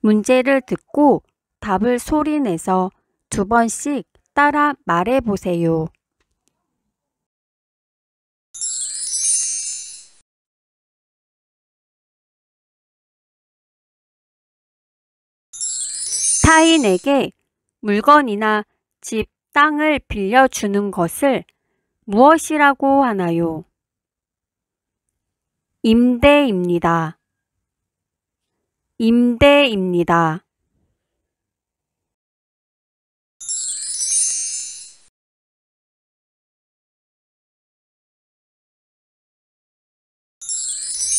문제를 듣고 답을 소리내서 2번씩 따라 말해보세요. 타인에게 물건이나 집, 땅을 빌려주는 것을 무엇이라고 하나요? 임대입니다. 임대입니다.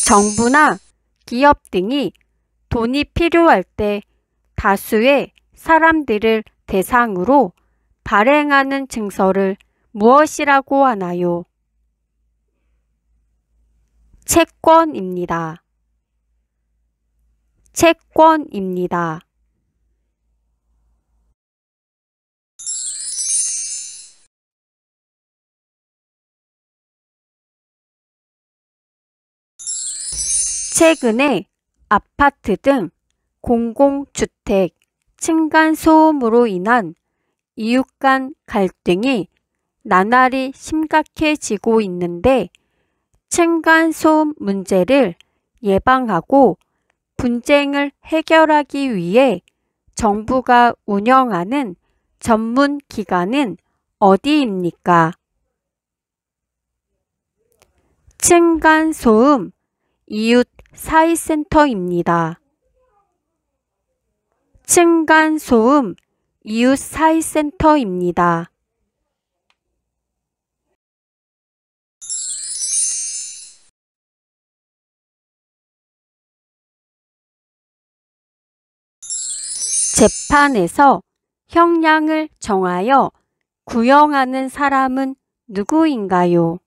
정부나 기업 등이 돈이 필요할 때 다수의 사람들을 대상으로 발행하는 증서를 무엇이라고 하나요? 채권입니다. 채권입니다. 최근에 아파트 등 공공주택 층간소음으로 인한 이웃 간 갈등이 나날이 심각해지고 있는데 층간소음 문제를 예방하고 분쟁을 해결하기 위해 정부가 운영하는 전문 기관은 어디입니까? 층간소음 이웃사회센터입니다. 층간소음 이웃사회센터입니다. 재판에서 형량을 정하여 구형하는 사람은 누구인가요?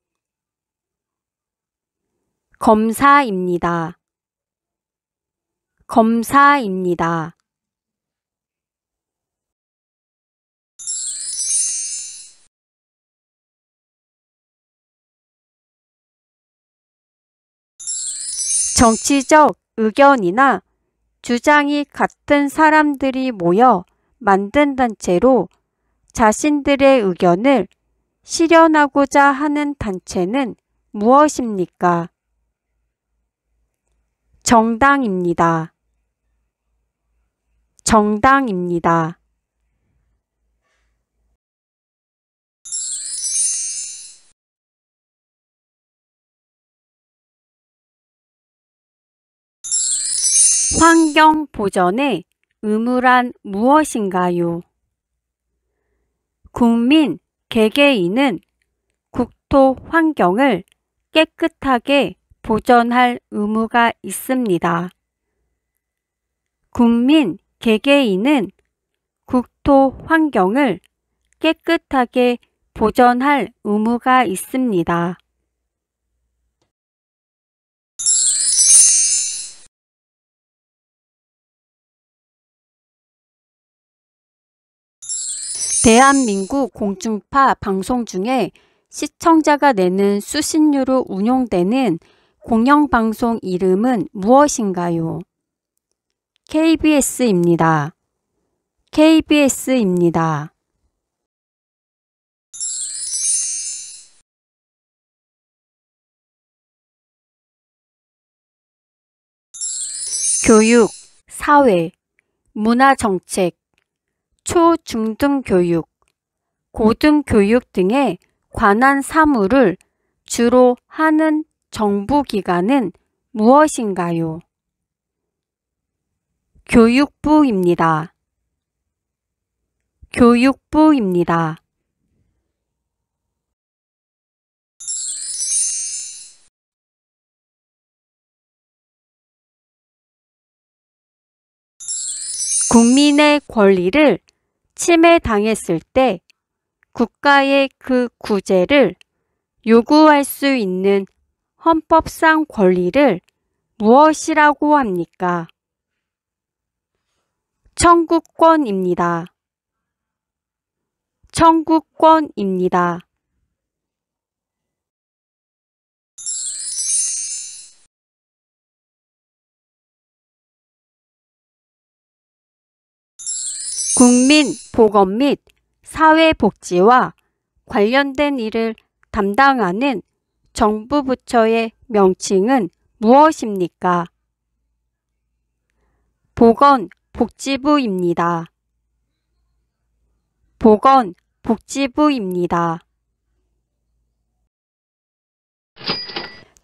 검사입니다. 검사입니다. 정치적 의견이나 주장이 같은 사람들이 모여 만든 단체로 자신들의 의견을 실현하고자 하는 단체는 무엇입니까? 정당입니다. 정당입니다. 환경 보전의 의무란 무엇인가요? 국민 개개인은 국토 환경을 깨끗하게 보전할 의무가 있습니다. 국민 개개인은 국토 환경을 깨끗하게 보전할 의무가 있습니다. 대한민국 공중파 방송 중에 시청자가 내는 수신료로 운용되는 공영방송 이름은 무엇인가요? KBS입니다. KBS입니다. 교육, 사회, 문화정책, 초중등교육, 고등교육 등에 관한 사무를 주로 하는 정부기관은 무엇인가요? 교육부입니다. 교육부입니다. 국민의 권리를 침해당했을 때 국가의 그 구제를 요구할 수 있는 헌법상 권리를 무엇이라고 합니까? 청구권입니다. 청구권입니다. 국민보건 및 사회복지와 관련된 일을 담당하는 정부 부처의 명칭은 무엇입니까? 보건복지부입니다. 보건복지부입니다.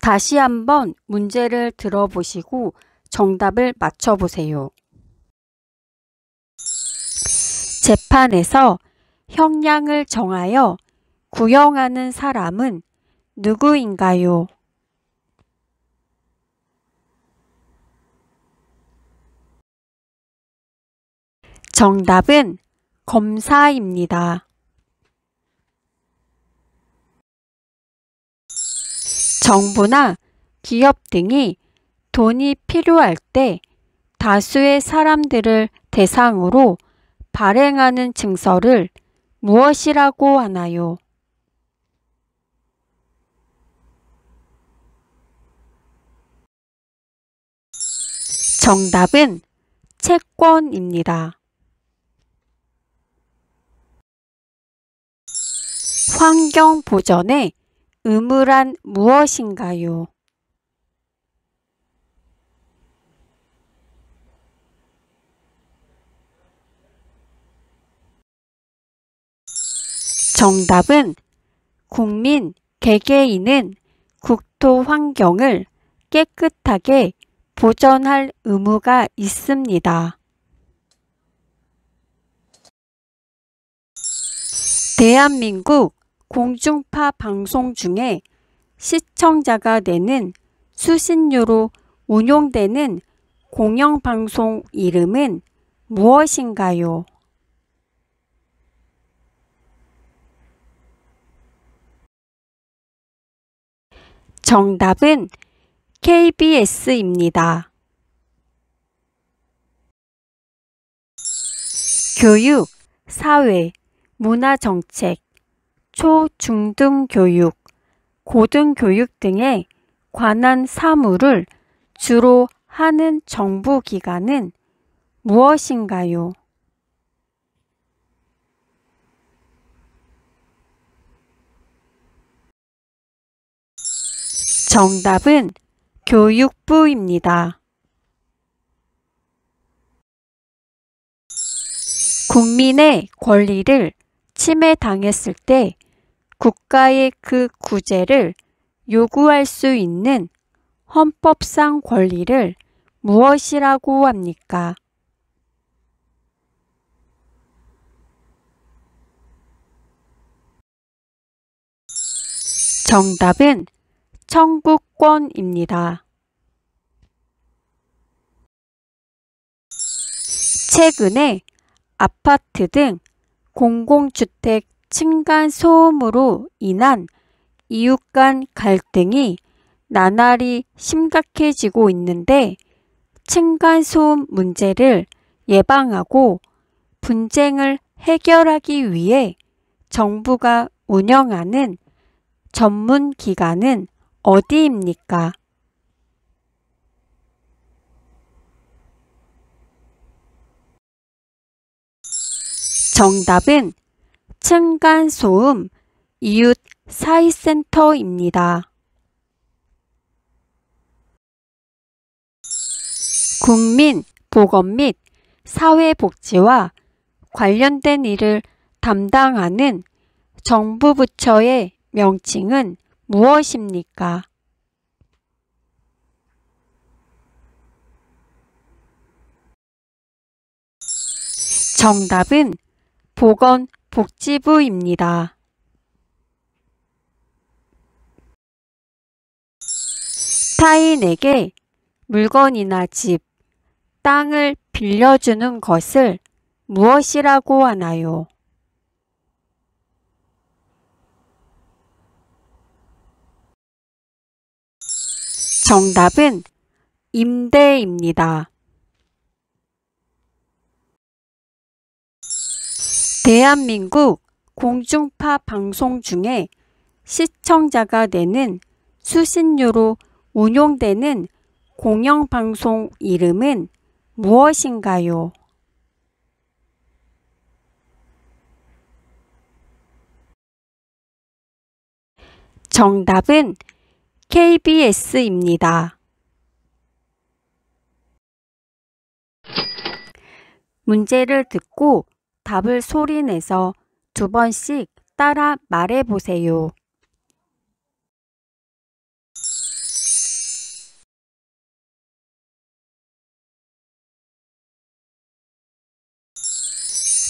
다시 한번 문제를 들어보시고 정답을 맞춰보세요. 재판에서 형량을 정하여 구형하는 사람은 누구인가요? 정답은 검사입니다. 정부나 기업 등이 돈이 필요할 때 다수의 사람들을 대상으로 발행하는 증서를 무엇이라고 하나요? 정답은 채권입니다. 환경 보전의 의무란 무엇인가요? 정답은 국민 개개인은 국토 환경을 깨끗하게 보전할 의무가 있습니다. 대한민국 공중파 방송 중에 시청자가 내는 수신료로 운용되는 공영방송 이름은 무엇인가요? 정답은 KBS입니다. 교육, 사회, 문화정책, 초, 중등교육, 고등교육 등에 관한 사무를 주로 하는 정부기관은 무엇인가요? 정답은 교육부입니다. 국민의 권리를 침해당했을 때 국가의 그 구제를 요구할 수 있는 헌법상 권리를 무엇이라고 합니까? 정답은 청구권입니다. 최근에 아파트 등 공공주택 층간소음으로 인한 이웃 간 갈등이 나날이 심각해지고 있는데 층간소음 문제를 예방하고 분쟁을 해결하기 위해 정부가 운영하는 전문 기관은 어디입니까? 정답은 층간소음 이웃 사회센터입니다. 국민 보건 및 사회복지와 관련된 일을 담당하는 정부 부처의 명칭은 무엇입니까? 정답은 보건복지부입니다. 타인에게 물건이나 집, 땅을 빌려주는 것을 무엇이라고 하나요? 정답은 임대입니다. 대한민국 공중파 방송 중에 시청자가 내는 수신료로 운용되는 공영방송 이름은 무엇인가요? 정답은 KBS입니다. 문제를 듣고 답을 소리내서 2번씩 따라 말해보세요.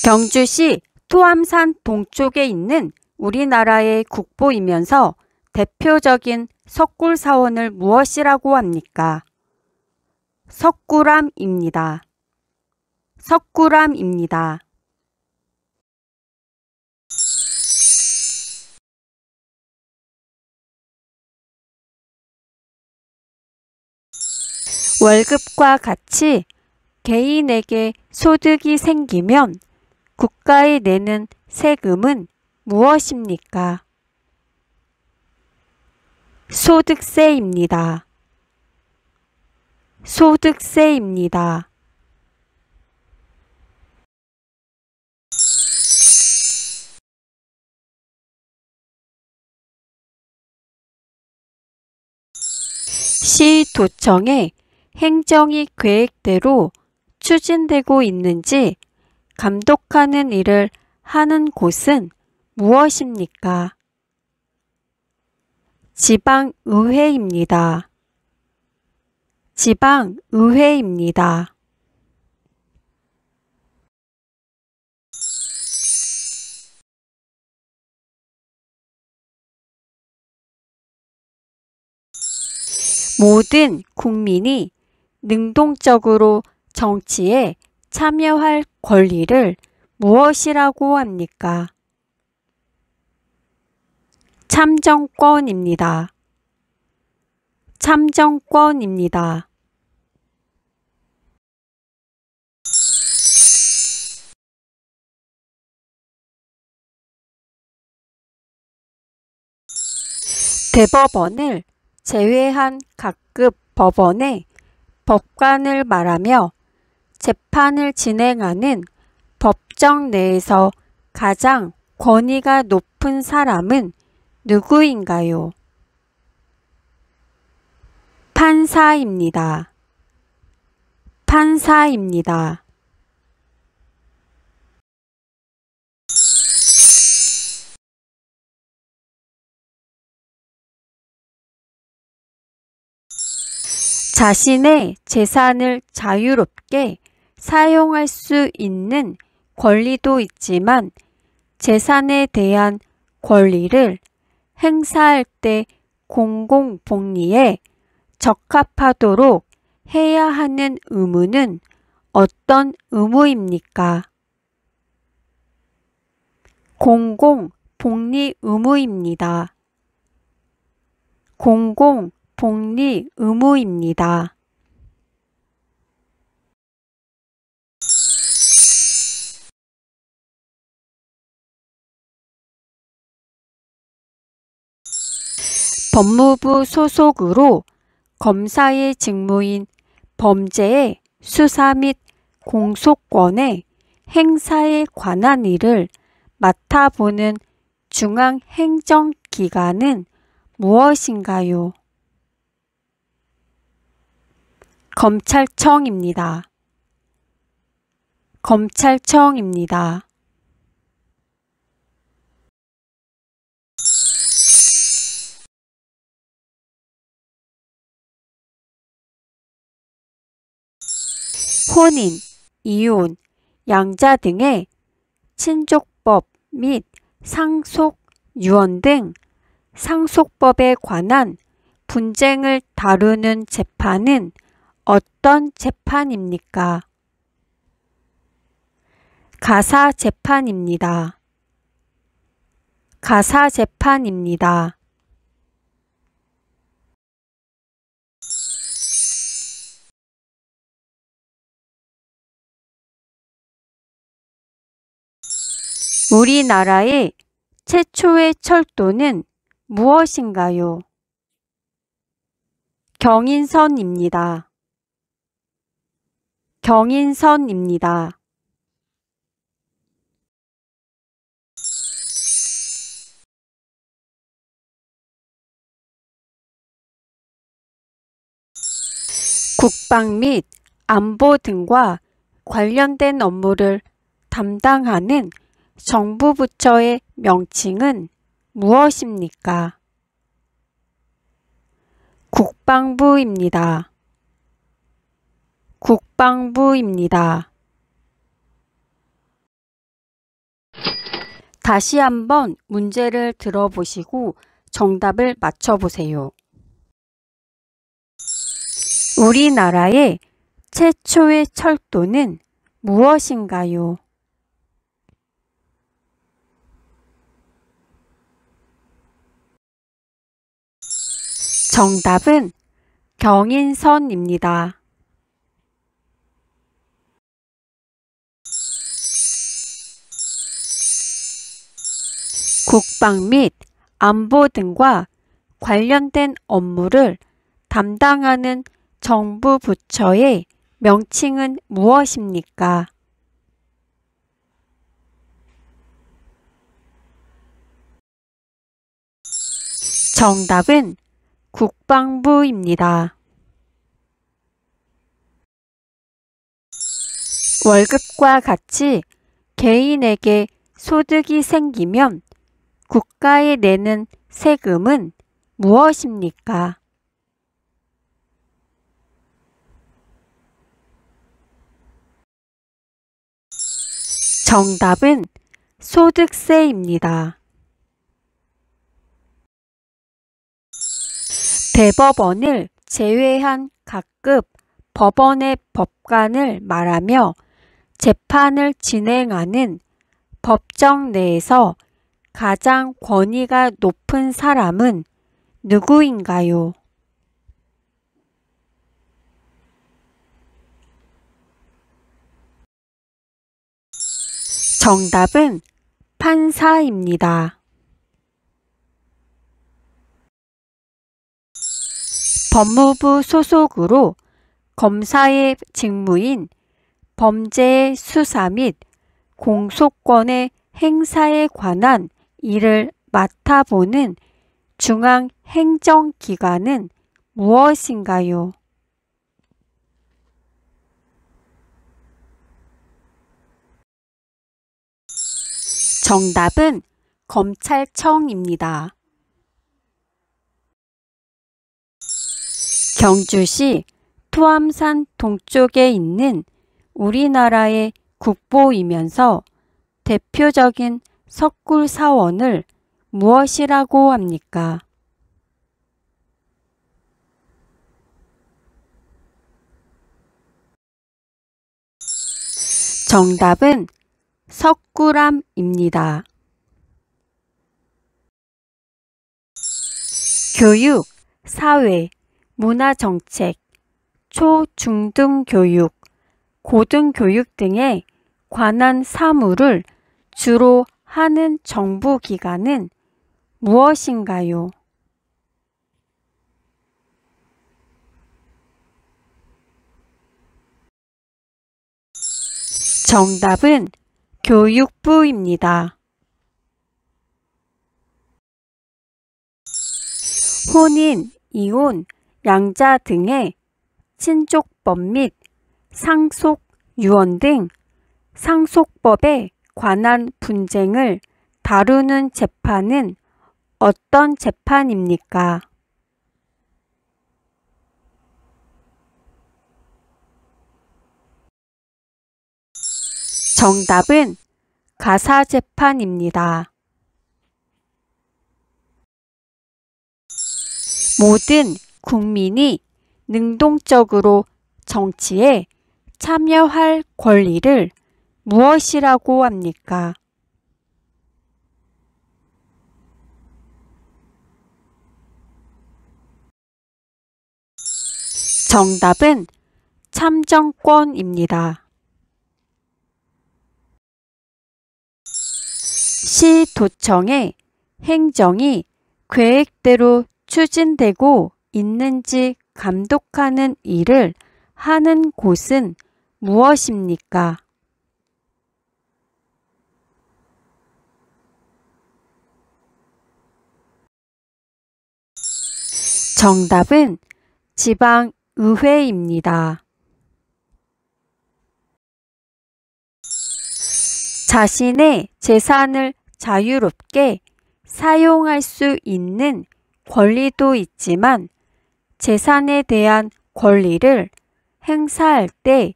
경주시 토암산 동쪽에 있는 우리나라의 국보이면서 대표적인 석굴사원을 무엇이라고 합니까? 석굴암입니다. 석굴암입니다. 월급과 같이 개인에게 소득이 생기면 국가에 내는 세금은 무엇입니까? 소득세입니다. 소득세입니다. 시도청의 행정이 계획대로 추진되고 있는지 감독하는 일을 하는 곳은 무엇입니까? 지방의회입니다. 지방의회입니다. 모든 국민이 능동적으로 정치에 참여할 권리를 무엇이라고 합니까? 참정권입니다. 참정권입니다. 대법원을 제외한 각급 법원의 법관을 말하며 재판을 진행하는 법정 내에서 가장 권위가 높은 사람은 누구인가요? 판사입니다. 판사입니다. 자신의 재산을 자유롭게 사용할 수 있는 권리도 있지만 재산에 대한 권리를 행사할 때 공공복리에 적합하도록 해야 하는 의무는 어떤 의무입니까? 공공복리 의무입니다. 공공복리 의무입니다. 법무부 소속으로 검사의 직무인 범죄의 수사 및 공소권의 행사에 관한 일을 맡아보는 중앙행정기관은 무엇인가요? 검찰청입니다. 검찰청입니다. 혼인, 이혼, 양자 등의 친족법 및 상속, 유언 등 상속법에 관한 분쟁을 다루는 재판은 어떤 재판입니까? 가사재판입니다. 가사재판입니다. 우리나라의 최초의 철도는 무엇인가요? 경인선입니다. 경인선입니다. 국방 및 안보 등과 관련된 업무를 담당하는 정부 부처의 명칭은 무엇입니까? 국방부입니다. 국방부입니다. 다시 한번 문제를 들어보시고 정답을 맞춰보세요. 우리나라의 최초의 철도는 무엇인가요? 정답은 경인선입니다. 국방 및 안보 등과 관련된 업무를 담당하는 정부 부처의 명칭은 무엇입니까? 정답은 국방부입니다. 월급과 같이 개인에게 소득이 생기면 국가에 내는 세금은 무엇입니까? 정답은 소득세입니다. 대법원을 제외한 각급 법원의 법관을 말하며 재판을 진행하는 법정 내에서 가장 권위가 높은 사람은 누구인가요? 정답은 판사입니다. 법무부 소속으로 검사의 직무인 범죄의 수사 및 공소권의 행사에 관한 일을 맡아보는 중앙행정기관은 무엇인가요? 정답은 검찰청입니다. 경주시 토암산 동쪽에 있는 우리나라의 국보이면서 대표적인 석굴사원을 무엇이라고 합니까? 정답은 석굴암입니다. 교육, 사회, 문화정책, 초, 중등교육, 고등교육 등에 관한 사무를 주로 하는 정부기관은 무엇인가요? 정답은 교육부입니다. 혼인, 이혼, 양자 등의 친족법 및 상속, 유언 등 상속법에 관한 분쟁을 다루는 재판은 어떤 재판입니까? 정답은 가사재판입니다. 모든 국민이 능동적으로 정치에 참여할 권리를 무엇이라고 합니까? 정답은 참정권입니다. 시도청의 행정이 계획대로 추진되고 있는지 감독하는 일을 하는 곳은 무엇입니까? 정답은 지방 의회입니다. 자신의 재산을 자유롭게 사용할 수 있는 권리도 있지만 재산에 대한 권리를 행사할 때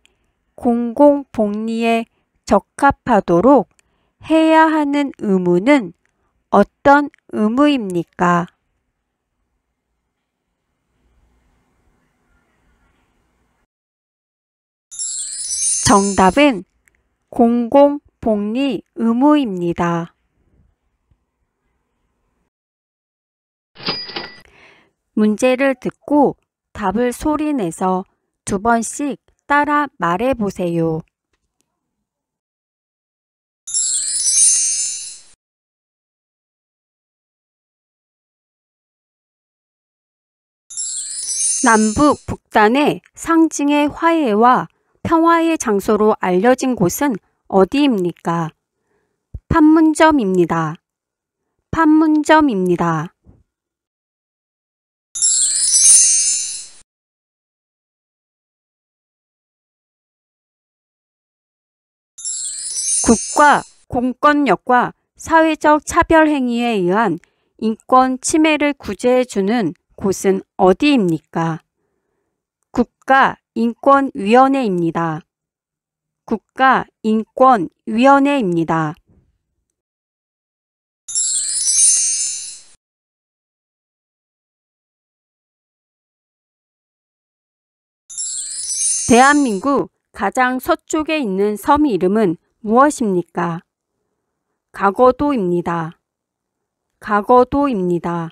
공공복리에 적합하도록 해야 하는 의무는 어떤 의무입니까? 정답은 공공복리 의무입니다. 문제를 듣고 답을 소리내서 2번씩 따라 말해보세요. 남북 북단의 상징의 화해와 평화의 장소로 알려진 곳은 어디입니까? 판문점입니다. 판문점입니다. 국가 공권력과 사회적 차별 행위에 의한 인권 침해를 구제해주는 곳은 어디입니까? 국가인권위원회입니다. 국가인권위원회입니다. 대한민국 가장 서쪽에 있는 섬 이름은 무엇입니까? 강원도입니다. 강원도입니다.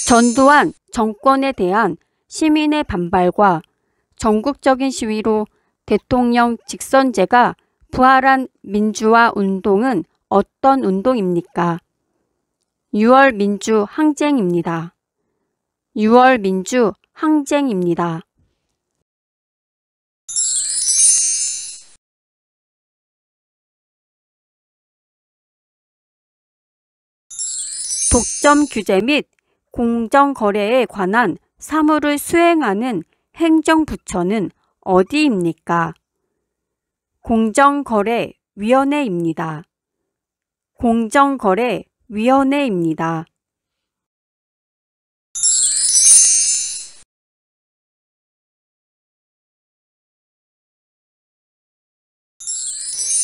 전두환 정권에 대한 시민의 반발과 전국적인 시위로 대통령 직선제가 부활한 민주화 운동은 어떤 운동입니까? 6월 민주 항쟁입니다. 6월 민주 항쟁입니다. 독점 규제 및 공정거래에 관한 사무를 수행하는 행정부처는 어디입니까? 공정거래위원회입니다. 공정거래위원회입니다.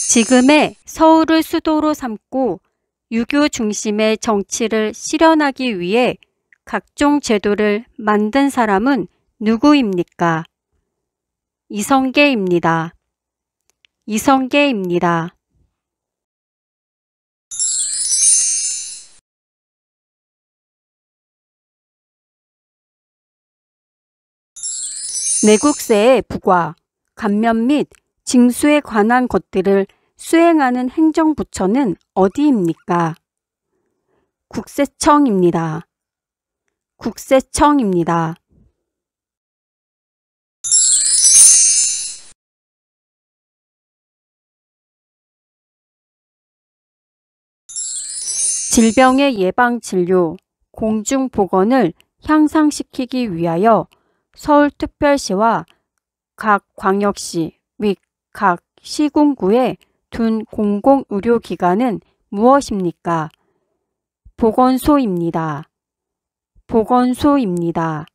지금의 서울을 수도로 삼고 유교 중심의 정치를 실현하기 위해 각종 제도를 만든 사람은 누구입니까? 이성계입니다. 이성계입니다. 내국세의 부과, 감면 및 징수에 관한 것들을 수행하는 행정부처는 어디입니까? 국세청입니다. 국세청입니다. 질병의 예방 진료, 공중보건을 향상시키기 위하여 서울특별시와 각 광역시 및 각 시군구에 둔 공공의료기관은 무엇입니까? 보건소입니다. 보건소입니다.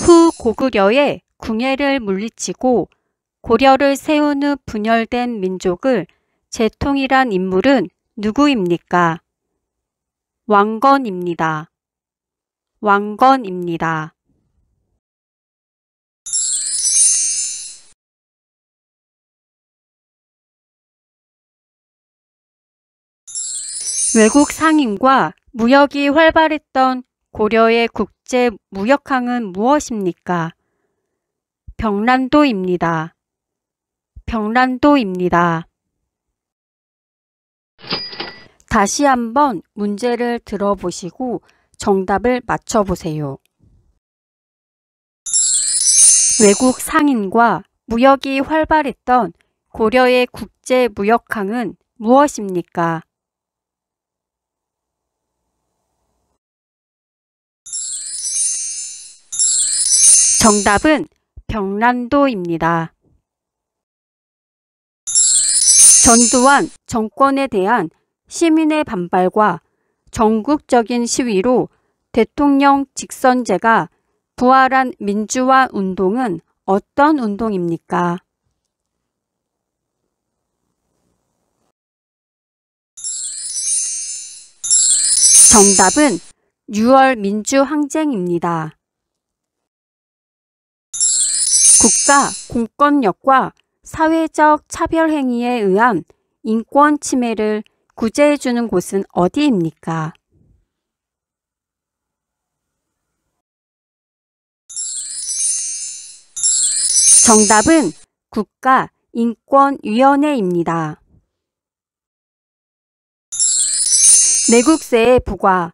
후 고구려의 궁예를 물리치고 고려를 세운 후 분열된 민족을 재통일한 인물은 누구입니까? 왕건입니다. 왕건입니다. 외국 상인과 무역이 활발했던 고려의 국제 무역항은 무엇입니까? 병란도입니다. 병란도입니다. 다시 한번 문제를 들어보시고 정답을 맞춰보세요. 외국 상인과 무역이 활발했던 고려의 국제무역항은 무엇입니까? 정답은 병란도입니다. 전두환 정권에 대한 시민의 반발과 전국적인 시위로 대통령 직선제가 부활한 민주화 운동은 어떤 운동입니까? 정답은 6월 민주항쟁입니다. 국가 공권력과 사회적 차별행위에 의한 인권 침해를 구제해주는 곳은 어디입니까? 정답은 국가인권위원회입니다. 내국세의 부과,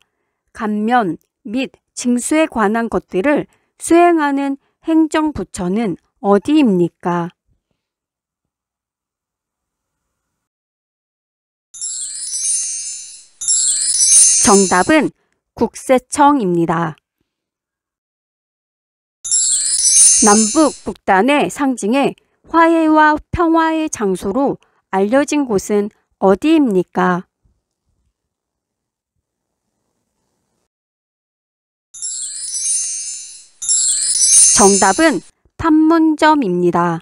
감면 및 징수에 관한 것들을 수행하는 행정부처는 어디입니까? 정답은 국세청입니다. 남북 북단의 상징에 화해와 평화의 장소로 알려진 곳은 어디입니까? 정답은 판문점입니다.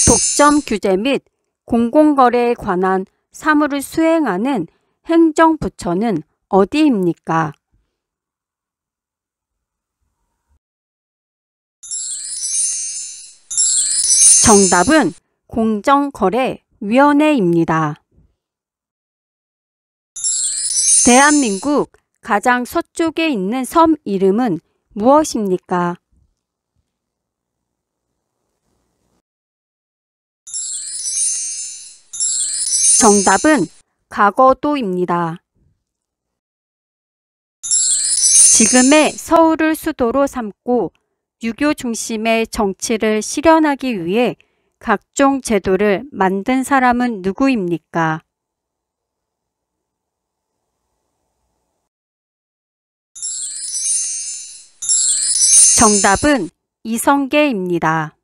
독점 규제 및 공공거래에 관한 사무를 수행하는 행정부처는 어디입니까? 정답은 공정거래위원회입니다. 대한민국 가장 서쪽에 있는 섬 이름은 무엇입니까? 정답은 가거도입니다. 지금의 서울을 수도로 삼고 유교 중심의 정치를 실현하기 위해 각종 제도를 만든 사람은 누구입니까? 정답은 이성계입니다.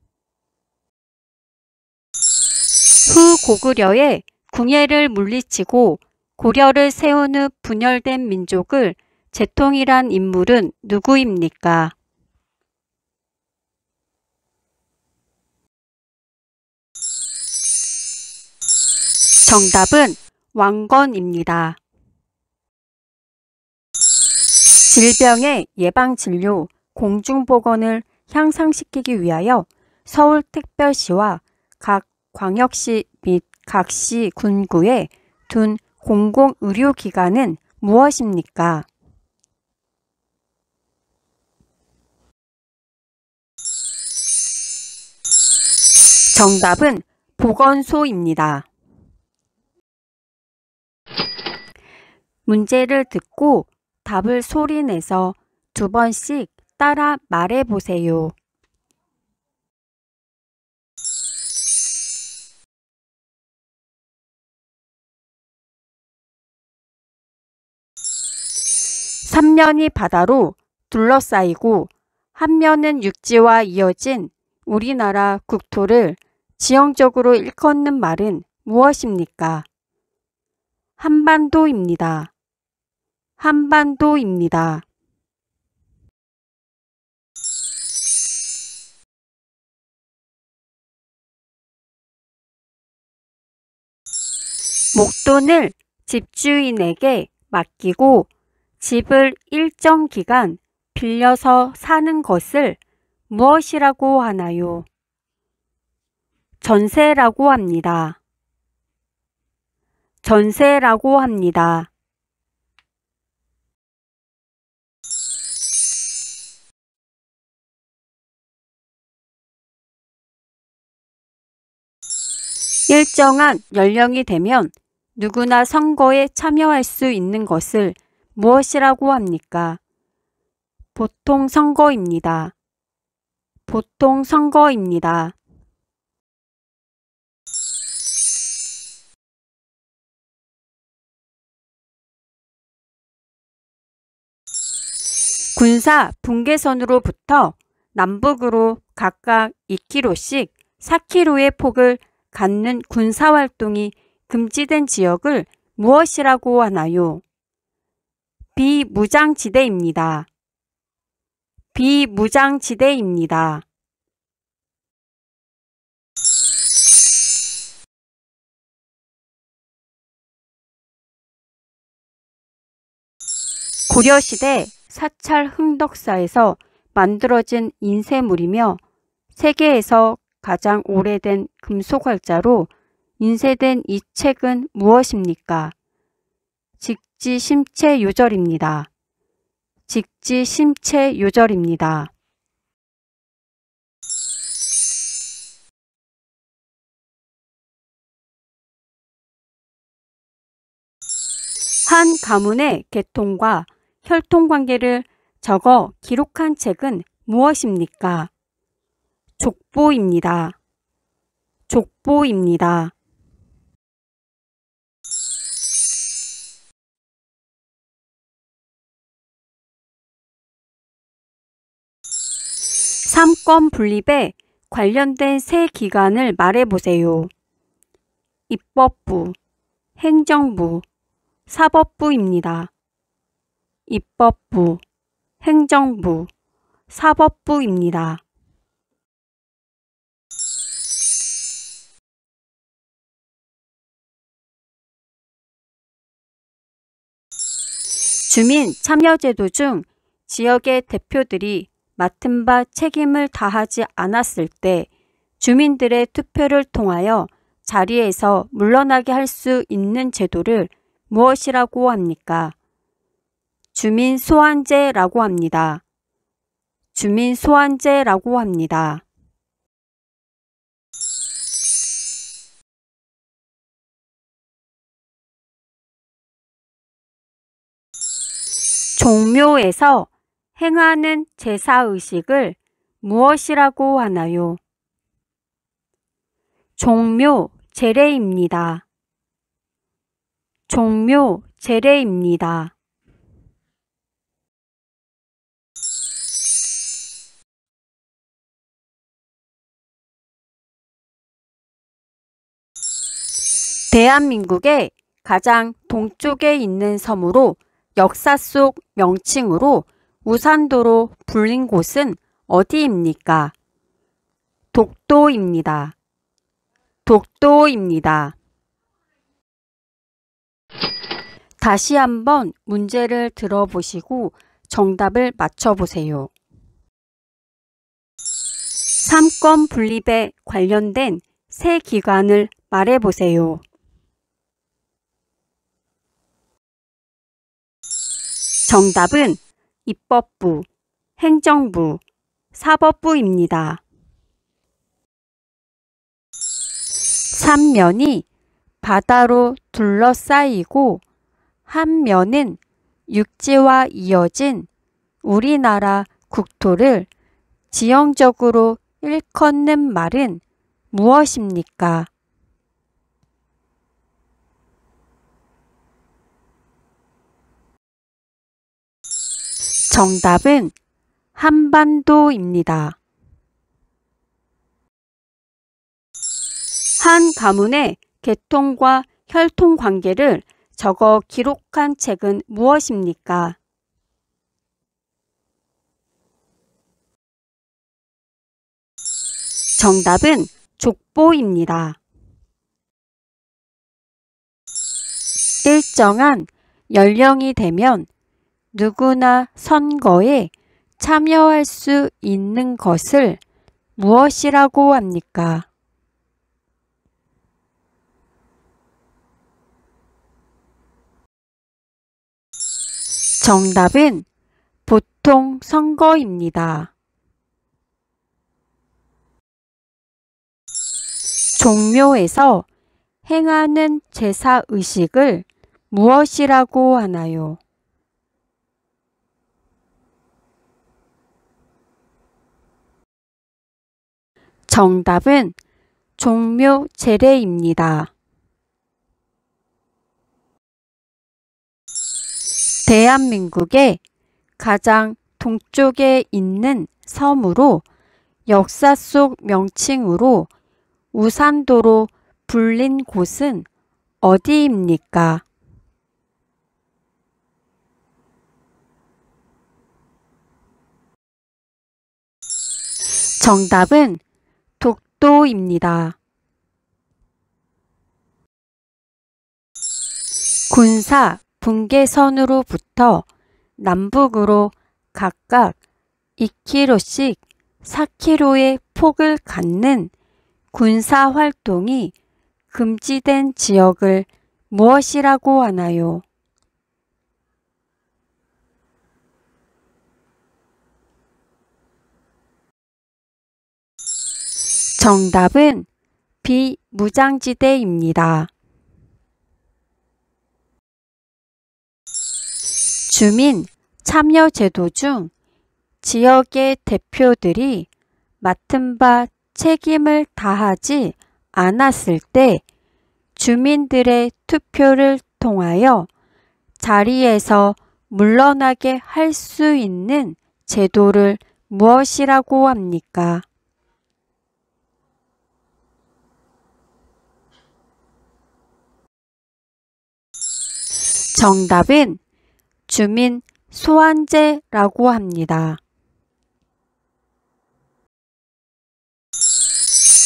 후고구려의 궁예를 물리치고 고려를 세운 후 분열된 민족을 재통일한 인물은 누구입니까? 정답은 왕건입니다. 질병의 예방진료, 공중보건을 향상시키기 위하여 서울특별시와 각 광역시 및 각시 군구에 둔 공공의료기관은 무엇입니까? 정답은 보건소입니다. 문제를 듣고 답을 소리내서 2번씩 따라 말해보세요. 삼면이 바다로 둘러싸이고 한 면은 육지와 이어진 우리나라 국토를 지형적으로 일컫는 말은 무엇입니까? 한반도입니다. 한반도입니다. 목돈을 집주인에게 맡기고 집을 일정 기간 빌려서 사는 것을 무엇이라고 하나요? 전세라고 합니다. 전세라고 합니다. 일정한 연령이 되면 누구나 선거에 참여할 수 있는 것을 무엇이라고 합니까? 보통 선거입니다. 보통 선거입니다. 군사 분계선으로부터 남북으로 각각 2km씩 4km의 폭을 갖는 군사활동이 금지된 지역을 무엇이라고 하나요? 비무장지대입니다. 비무장지대입니다. 고려시대 사찰 흥덕사에서 만들어진 인쇄물이며 세계에서 가장 오래된 금속활자로 인쇄된 이 책은 무엇입니까? 직지심체요절입니다. 직지심체요절입니다. 한 가문의 계통과 혈통관계를 적어 기록한 책은 무엇입니까? 족보입니다. 족보입니다. 삼권 분립에 관련된 세 기관을 말해보세요. 입법부, 행정부, 사법부입니다. 입법부, 행정부, 사법부입니다. 주민 참여제도 중 지역의 대표들이 맡은 바 책임을 다하지 않았을 때 주민들의 투표를 통하여 자리에서 물러나게 할 수 있는 제도를 무엇이라고 합니까? 주민소환제라고 합니다. 주민소환제라고 합니다. 종묘에서 행하는 제사의식을 무엇이라고 하나요? 종묘 제례입니다. 종묘 제례입니다. 대한민국의 가장 동쪽에 있는 섬으로 역사 속 명칭으로 우산도로 불린 곳은 어디입니까? 독도입니다. 독도입니다. 다시 한번 문제를 들어보시고 정답을 맞춰보세요. 삼권 분립에 관련된 세 기관을 말해보세요. 정답은 입법부, 행정부, 사법부입니다. 삼면이 바다로 둘러싸이고 한 면은 육지와 이어진 우리나라 국토를 지형적으로 일컫는 말은 무엇입니까? 정답은 한반도입니다. 한 가문의 계통과 혈통 관계를 적어 기록한 책은 무엇입니까? 정답은 족보입니다. 일정한 연령이 되면 누구나 선거에 참여할 수 있는 것을 무엇이라고 합니까? 정답은 보통 선거입니다. 종묘에서 행하는 제사의식을 무엇이라고 하나요? 정답은 종묘 제례입니다. 대한민국의 가장 동쪽에 있는 섬으로 역사 속 명칭으로 우산도로 불린 곳은 어디입니까? 정답은 독도입니다. 군사 분계선으로부터 남북으로 각각 2km씩 4km의 폭을 갖는 군사 활동이 금지된 지역을 무엇이라고 하나요? 정답은 비무장지대입니다. 주민 참여제도 중 지역의 대표들이 맡은 바 책임을 다하지 않았을 때 주민들의 투표를 통하여 자리에서 물러나게 할 수 있는 제도를 무엇이라고 합니까? 정답은 주민 소환제라고 합니다.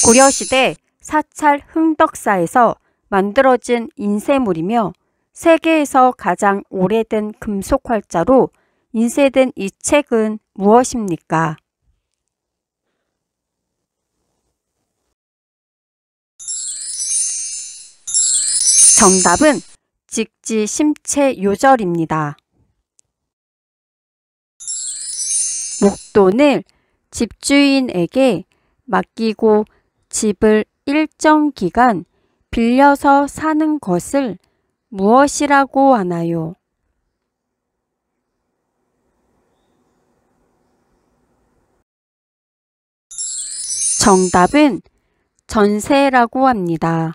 고려시대 사찰 흥덕사에서 만들어진 인쇄물이며 세계에서 가장 오래된 금속 활자로 인쇄된 이 책은 무엇입니까? 정답은 직지심체요절입니다. 목돈을 집주인에게 맡기고 집을 일정 기간 빌려서 사는 것을 무엇이라고 하나요? 정답은 전세라고 합니다.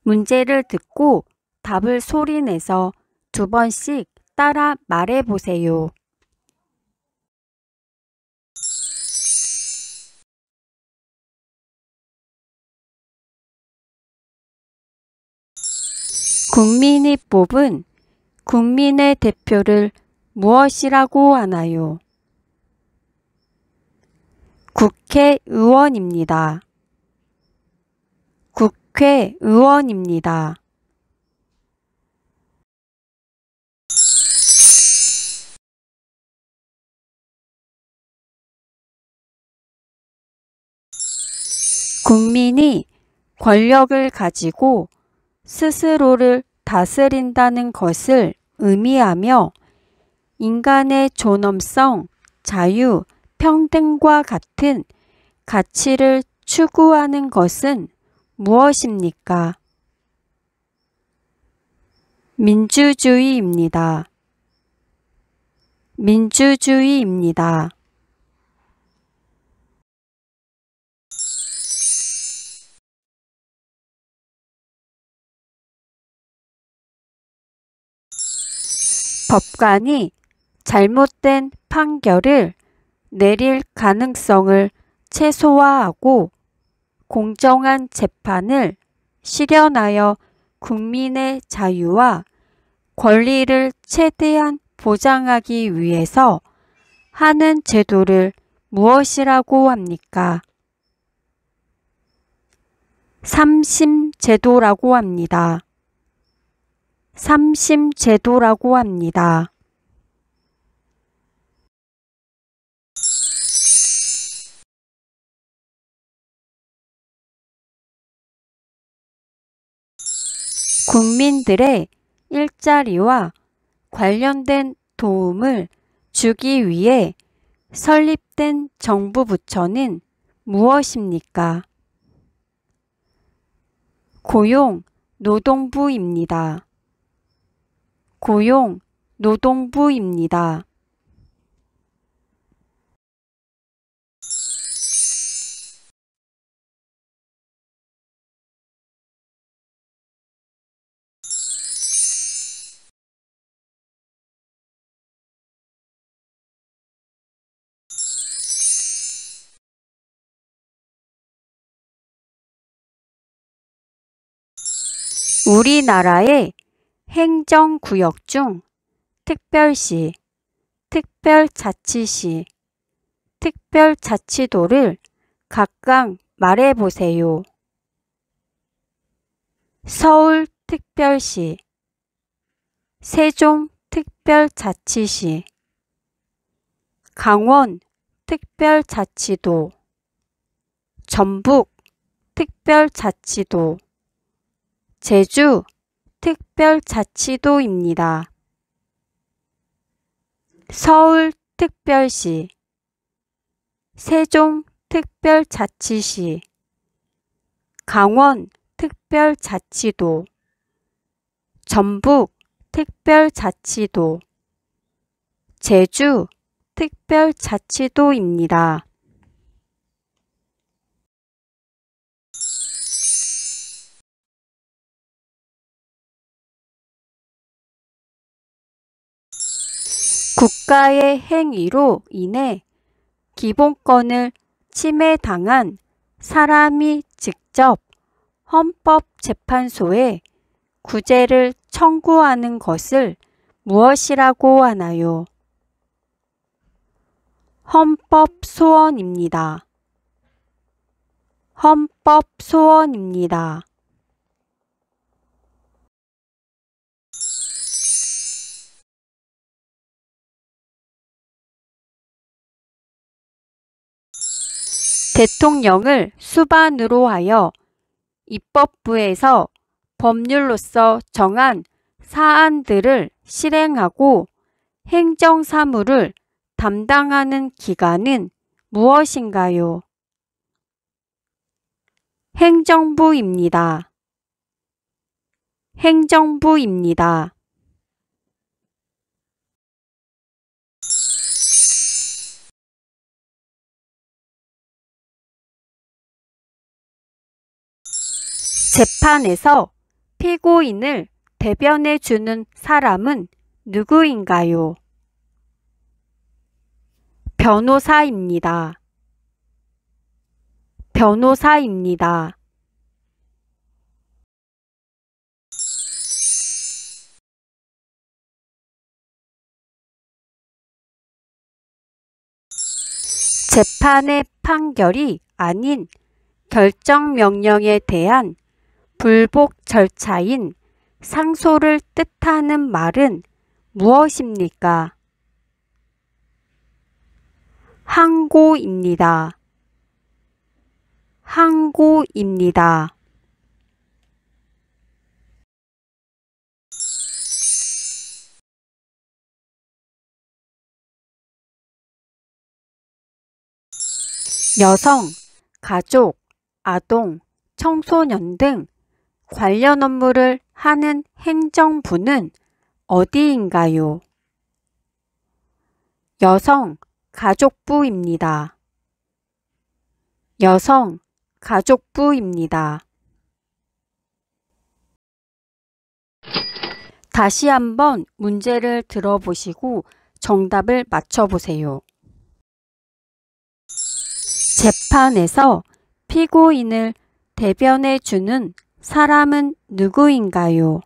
문제를 듣고 답을 소리내서 2번씩 따라 말해보세요. 국민이 뽑은 국민의 대표를 무엇이라고 하나요? 국회의원입니다. 국회의원입니다. 국민이 권력을 가지고 스스로를 다스린다는 것을 의미하며 인간의 존엄성, 자유, 평등과 같은 가치를 추구하는 것은 무엇입니까? 민주주의입니다. 민주주의입니다. 법관이 잘못된 판결을 내릴 가능성을 최소화하고 공정한 재판을 실현하여 국민의 자유와 권리를 최대한 보장하기 위해서 하는 제도를 무엇이라고 합니까? 삼심제도라고 합니다. 삼심제도라고 합니다. 국민들의 일자리와 관련된 도움을 주기 위해 설립된 정부 부처는 무엇입니까? 고용, 노동부입니다. 고용, 노동부입니다. 우리나라의 행정구역 중 특별시, 특별자치시, 특별자치도를 각각 말해보세요. 서울특별시, 세종특별자치시, 강원특별자치도, 전북특별자치도, 제주특별자치도입니다. 서울특별시, 세종특별자치시, 강원특별자치도, 전북특별자치도, 제주특별자치도입니다. 국가의 행위로 인해 기본권을 침해당한 사람이 직접 헌법재판소에 구제를 청구하는 것을 무엇이라고 하나요? 헌법소원입니다. 헌법소원입니다. 대통령을 수반으로 하여 입법부에서 법률로서 정한 사안들을 실행하고 행정사무를 담당하는 기관은 무엇인가요? 행정부입니다. 행정부입니다. 재판에서 피고인을 대변해 주는 사람은 누구인가요? 변호사입니다. 변호사입니다. 재판의 판결이 아닌 결정명령에 대한 불복 절차인 상소를 뜻하는 말은 무엇입니까? 항고입니다. 항고입니다. 여성, 가족, 아동, 청소년 등 관련 업무를 하는 행정부는 어디인가요? 여성, 가족부입니다. 여성, 가족부입니다. 다시 한번 문제를 들어보시고 정답을 맞춰보세요. 재판에서 피고인을 대변해 주는 사람은 누구인가요?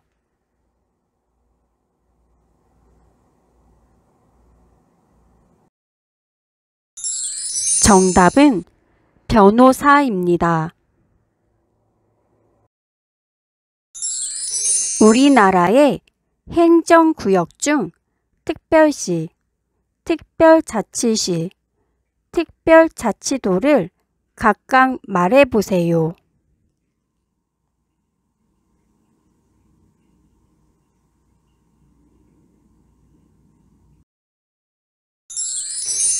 정답은 변호사입니다. 우리나라의 행정구역 중 특별시, 특별자치시, 특별자치도를 각각 말해보세요.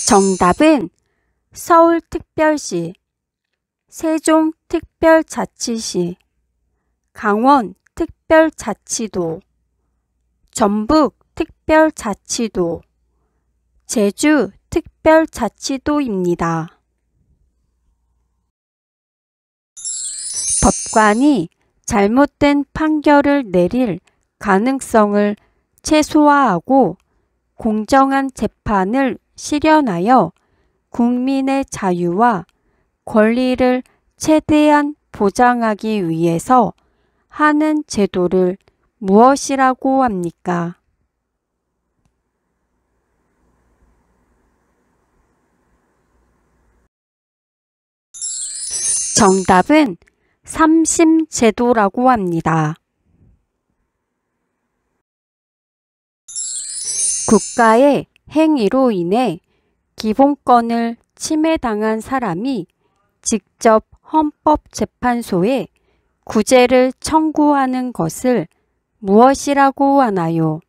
정답은 서울특별시, 세종특별자치시, 강원특별자치도, 전북특별자치도, 제주특별자치도입니다. 법관이 잘못된 판결을 내릴 가능성을 최소화하고 공정한 재판을 실현하여 국민의 자유와 권리를 최대한 보장하기 위해서 하는 제도를 무엇이라고 합니까? 정답은 삼심제도라고 합니다. 국가의 행위로 인해 기본권을 침해당한 사람이 직접 헌법재판소에 구제를 청구하는 것을 무엇이라고 하나요?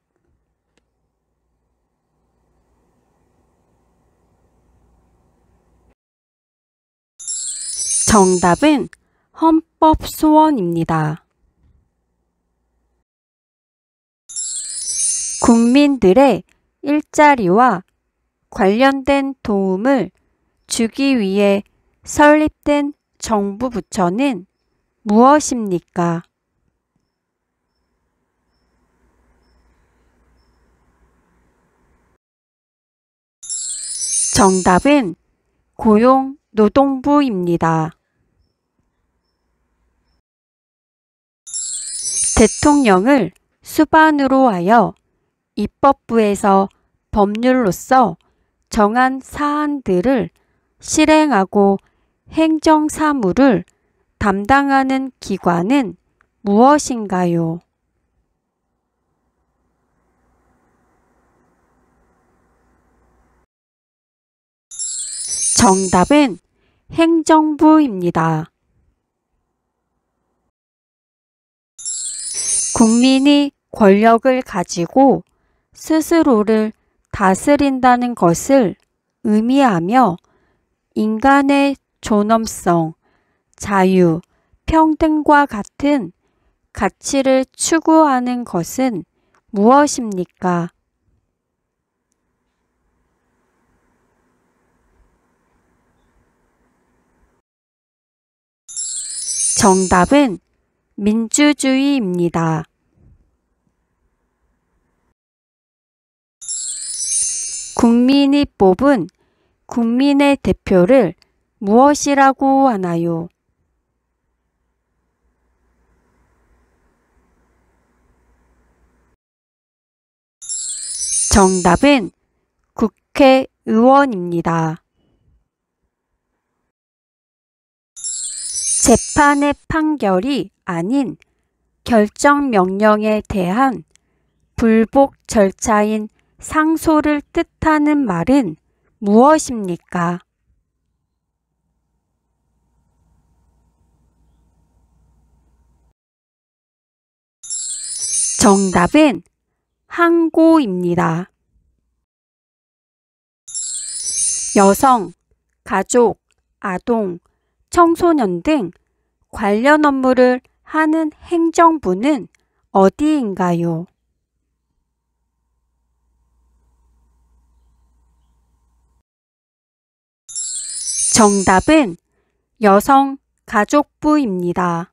정답은 헌법소원입니다. 국민들의 일자리와 관련된 도움을 주기 위해 설립된 정부 부처는 무엇입니까? 정답은 고용노동부입니다. 대통령을 수반으로 하여 입법부에서 법률로서 정한 사안들을 실행하고 행정사무를 담당하는 기관은 무엇인가요? 정답은 행정부입니다. 국민이 권력을 가지고 스스로를 다스린다는 것을 의미하며 인간의 존엄성, 자유, 평등과 같은 가치를 추구하는 것은 무엇입니까? 정답은 민주주의입니다. 국민이 뽑은 국민의 대표를 무엇이라고 하나요? 정답은 국회의원입니다. 재판의 판결이 아닌 결정명령에 대한 불복 절차인 상소를 뜻하는 말은 무엇입니까? 정답은 항고입니다. 여성, 가족, 아동, 청소년 등 관련 업무를 하는 행정부는 어디인가요? 정답은 여성가족부입니다.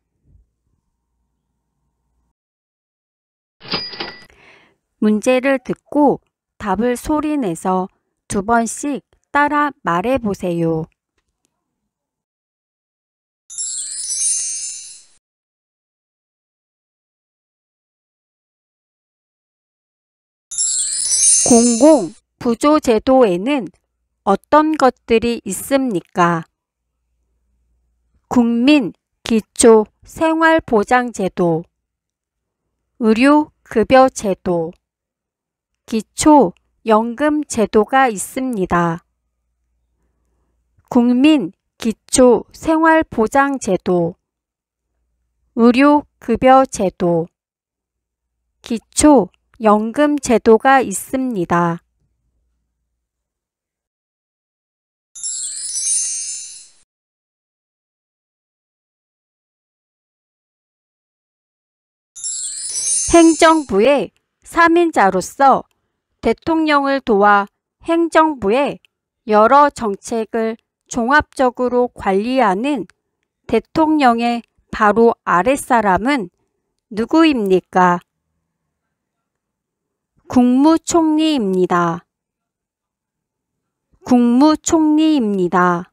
문제를 듣고 답을 소리내서 2번씩 따라 말해보세요. 공공부조제도에는 어떤 것들이 있습니까? 국민기초생활보장제도, 의료급여제도, 기초연금제도가 있습니다. 국민기초생활보장제도, 의료급여제도, 기초연금제도가 있습니다. 행정부의 3인자로서 대통령을 도와 행정부의 여러 정책을 종합적으로 관리하는 대통령의 바로 아랫사람은 누구입니까? 국무총리입니다. 국무총리입니다.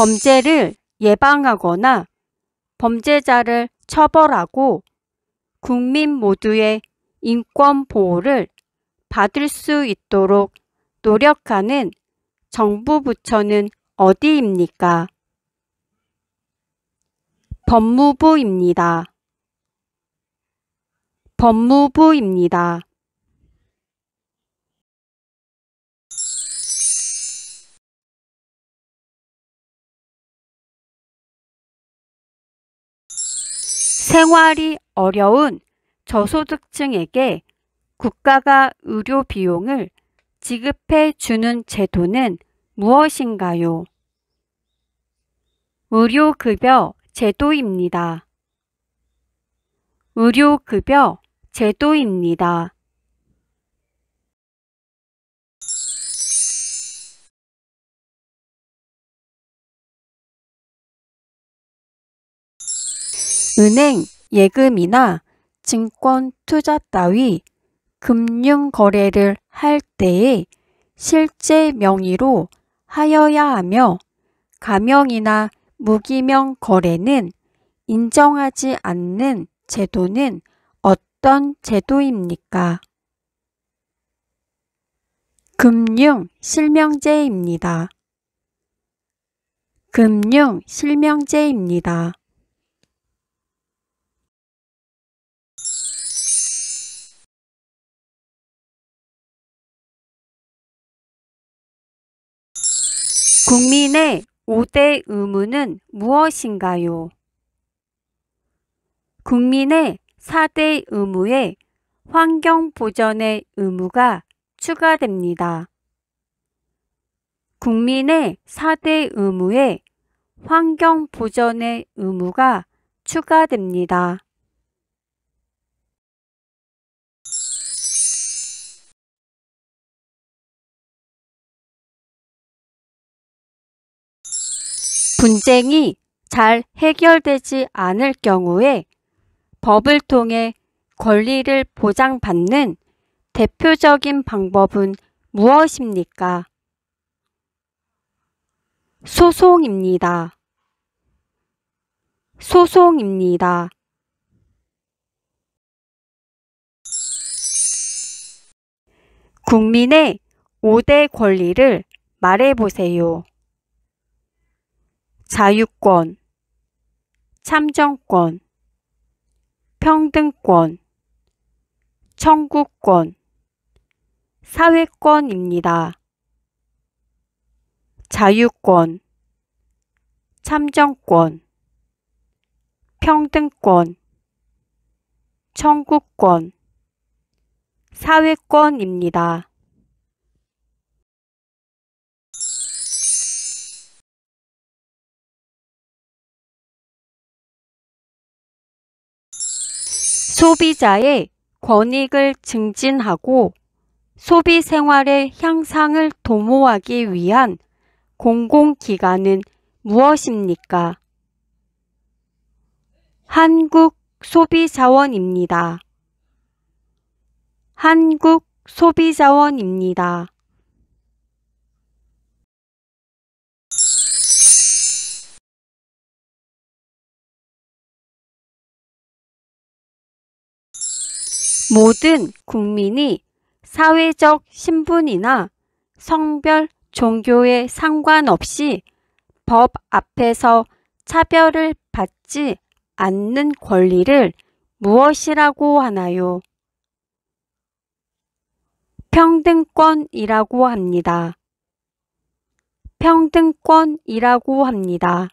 범죄를 예방하거나 범죄자를 처벌하고 국민 모두의 인권 보호를 받을 수 있도록 노력하는 정부 부처는 어디입니까? 법무부입니다. 법무부입니다. 생활이 어려운 저소득층에게 국가가 의료 비용을 지급해 주는 제도는 무엇인가요? 의료급여 제도입니다. 의료급여 제도입니다. 은행 예금이나 증권 투자 따위 금융 거래를 할 때에 실제 명의로 하여야 하며 가명이나 무기명 거래는 인정하지 않는 제도는 어떤 제도입니까? 금융실명제입니다. 금융실명제입니다. 국민의 5대 의무는 무엇인가요? 국민의 4대 의무에 환경보전의 의무가 추가됩니다. 국민의 4대 의무에 환경보전의 의무가 추가됩니다. 분쟁이 잘 해결되지 않을 경우에 법을 통해 권리를 보장받는 대표적인 방법은 무엇입니까? 소송입니다. 소송입니다. 국민의 5대 권리를 말해보세요. 자유권, 참정권, 평등권, 청구권, 사회권입니다. 자유권, 참정권, 평등권, 청구권, 사회권입니다. 소비자의 권익을 증진하고 소비 생활의 향상을 도모하기 위한 공공기관은 무엇입니까? 한국소비자원입니다. 한국소비자원입니다. 모든 국민이 사회적 신분이나 성별, 종교에 상관없이 법 앞에서 차별을 받지 않는 권리를 무엇이라고 하나요? 평등권이라고 합니다. 평등권이라고 합니다.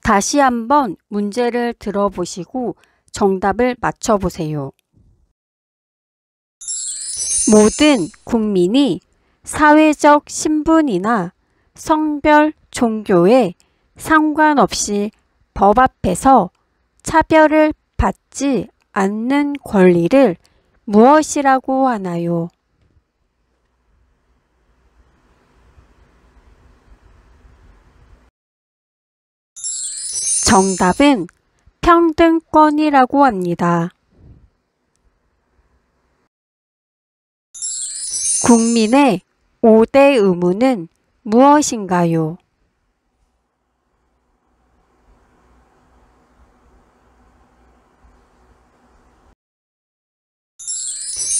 다시 한번 문제를 들어보시고 정답을 맞춰보세요. 모든 국민이 사회적 신분이나 성별, 종교에 상관없이 법 앞에서 차별을 받지 않는 권리를 무엇이라고 하나요? 정답은 평등권이라고 합니다. 국민의 5대 의무는 무엇인가요?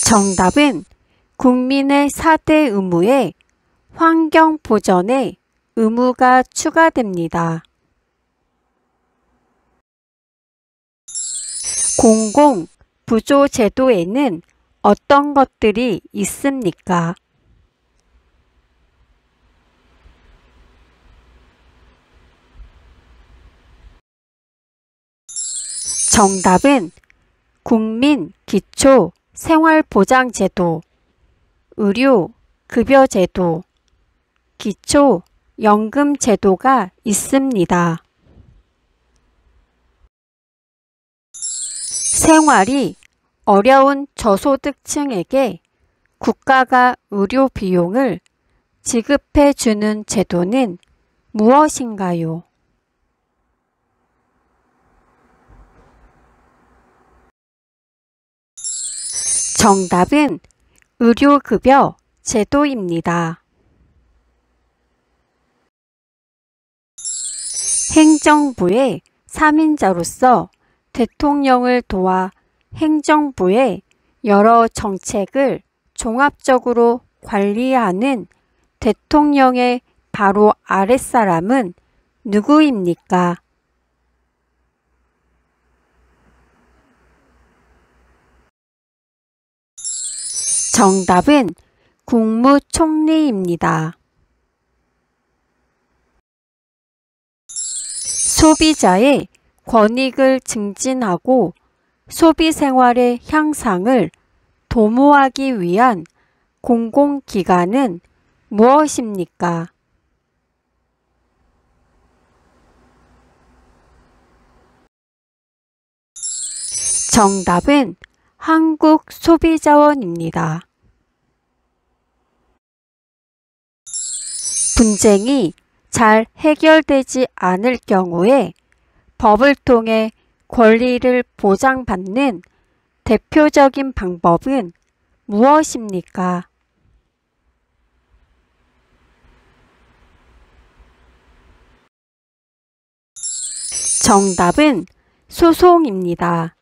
정답은 국민의 4대 의무에 환경 보전의 의무가 추가됩니다. 공공 부조 제도에는 어떤 것들이 있습니까? 정답은 국민 기초 생활보장제도, 의료 급여제도, 기초 연금제도가 있습니다. 생활이 어려운 저소득층에게 국가가 의료 비용을 지급해 주는 제도는 무엇인가요? 정답은 의료급여 제도입니다. 행정부의 3인자로서 대통령을 도와 행정부의 여러 정책을 종합적으로 관리하는 대통령의 바로 아랫사람은 누구입니까? 정답은 국무총리입니다. 소비자의 권익을 증진하고 소비생활의 향상을 도모하기 위한 공공기관은 무엇입니까? 정답은 한국소비자원입니다. 분쟁이 잘 해결되지 않을 경우에 법을 통해 권리를 보장받는 대표적인 방법은 무엇입니까? 정답은 소송입니다.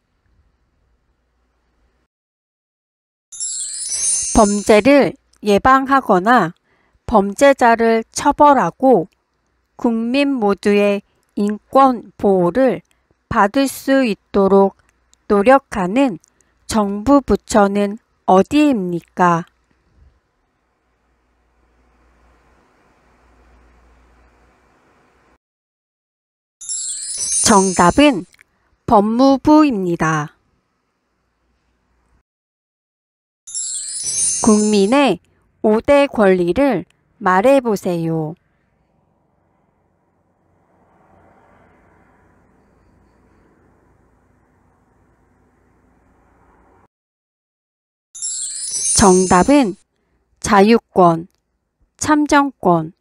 범죄를 예방하거나 범죄자를 처벌하고 국민 모두의 인권 보호를 받을 수 있도록 노력하는 정부 부처는 어디입니까? 정답은 법무부입니다. 국민의 5대 권리를 말해보세요. 정답은 자유권, 참정권,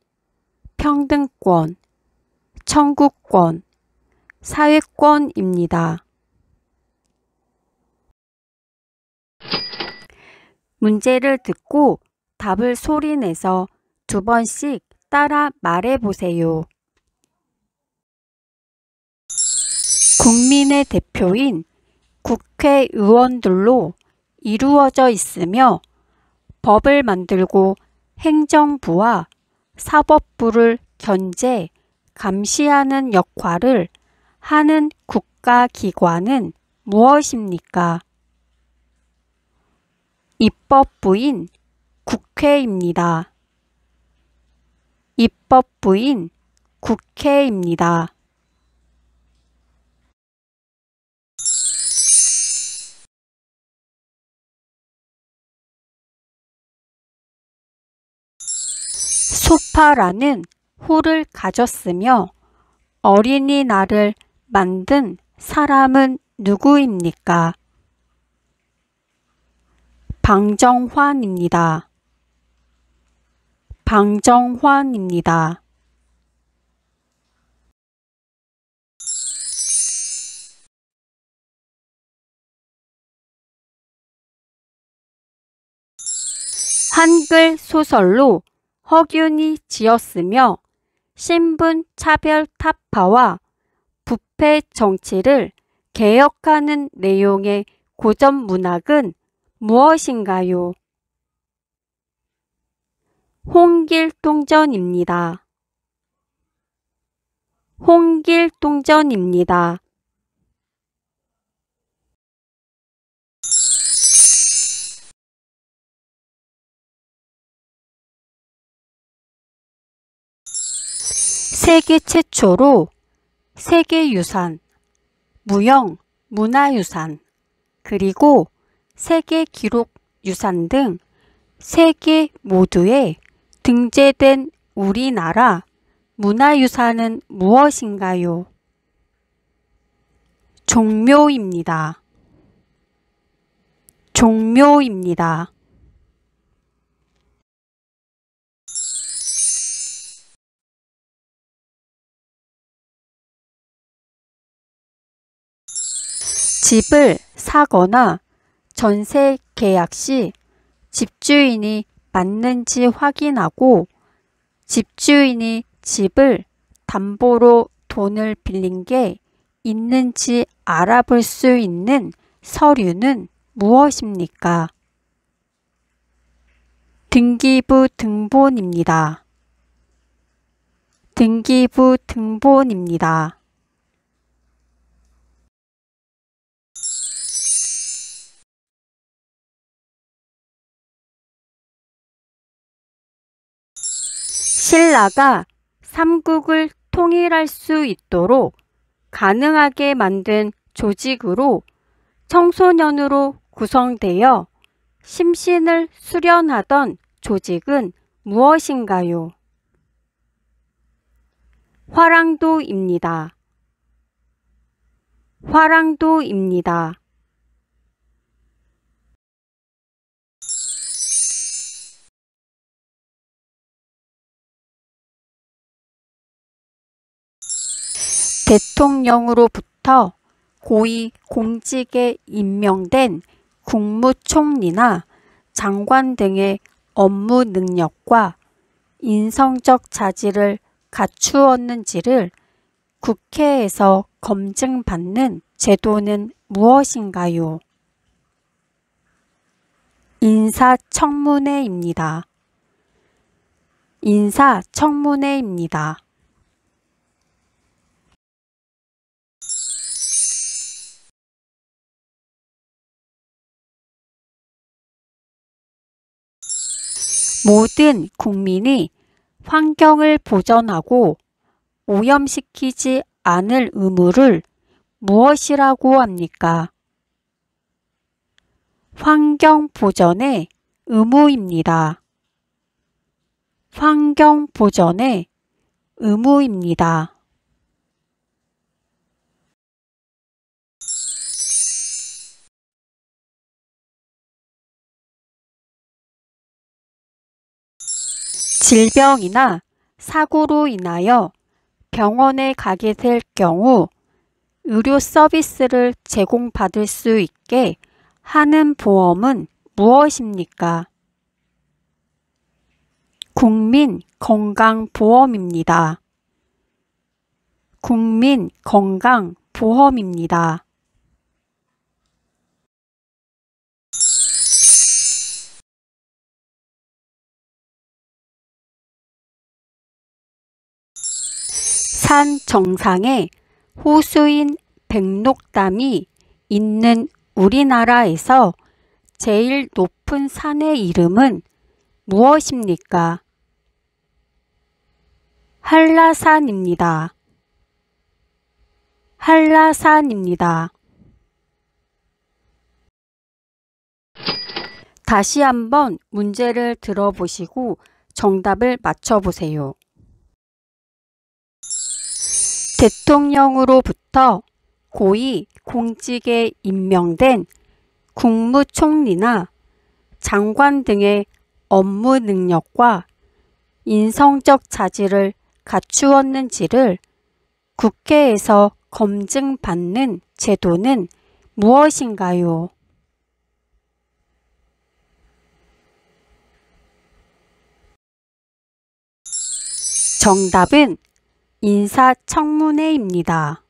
평등권, 청구권, 사회권입니다. 문제를 듣고 답을 소리내서 2번씩 따라 말해보세요. 국민의 대표인 국회의원들로 이루어져 있으며 법을 만들고 행정부와 사법부를 견제, 감시하는 역할을 하는 국가기관은 무엇입니까? 입법부인 국회입니다. 입법부인 국회입니다. 소파라는 호를 가졌으며 어린이날을 만든 사람은 누구입니까? 방정환입니다. 방정환입니다. 한글 소설로 허균이 지었으며 신분 차별 타파와 부패 정치를 개혁하는 내용의 고전 문학은 무엇인가요? 홍길동전입니다. 홍길동전입니다. 세계 최초로 세계유산, 무형, 문화유산, 그리고 세계기록유산 등 세 개 모두에 등재된 우리나라 문화유산은 무엇인가요? 종묘입니다. 종묘입니다. 집을 사거나 전세 계약 시 집주인이 맞는지 확인하고 집주인이 집을 담보로 돈을 빌린 게 있는지 알아볼 수 있는 서류는 무엇입니까? 등기부 등본입니다. 등기부 등본입니다. 신라가 삼국을 통일할 수 있도록 가능하게 만든 조직으로 청소년으로 구성되어 심신을 수련하던 조직은 무엇인가요? 화랑도입니다. 화랑도입니다. 대통령으로부터 고위 공직에 임명된 국무총리나 장관 등의 업무 능력과 인성적 자질을 갖추었는지를 국회에서 검증받는 제도는 무엇인가요? 인사청문회입니다. 인사청문회입니다. 모든 국민이 환경을 보전하고 오염시키지 않을 의무를 무엇이라고 합니까? 환경 보전의 의무입니다. 환경 보전의 의무입니다. 질병이나 사고로 인하여 병원에 가게 될 경우 의료 서비스를 제공받을 수 있게 하는 보험은 무엇입니까? 국민건강보험입니다. 국민건강보험입니다. 산 정상에 호수인 백록담이 있는 우리나라에서 제일 높은 산의 이름은 무엇입니까? 한라산입니다. 한라산입니다. 다시 한번 문제를 들어보시고 정답을 맞춰보세요. 대통령으로부터 고위 공직에 임명된 국무총리나 장관 등의 업무 능력과 인성적 자질을 갖추었는지를 국회에서 검증받는 제도는 무엇인가요? 정답은 인사청문회입니다.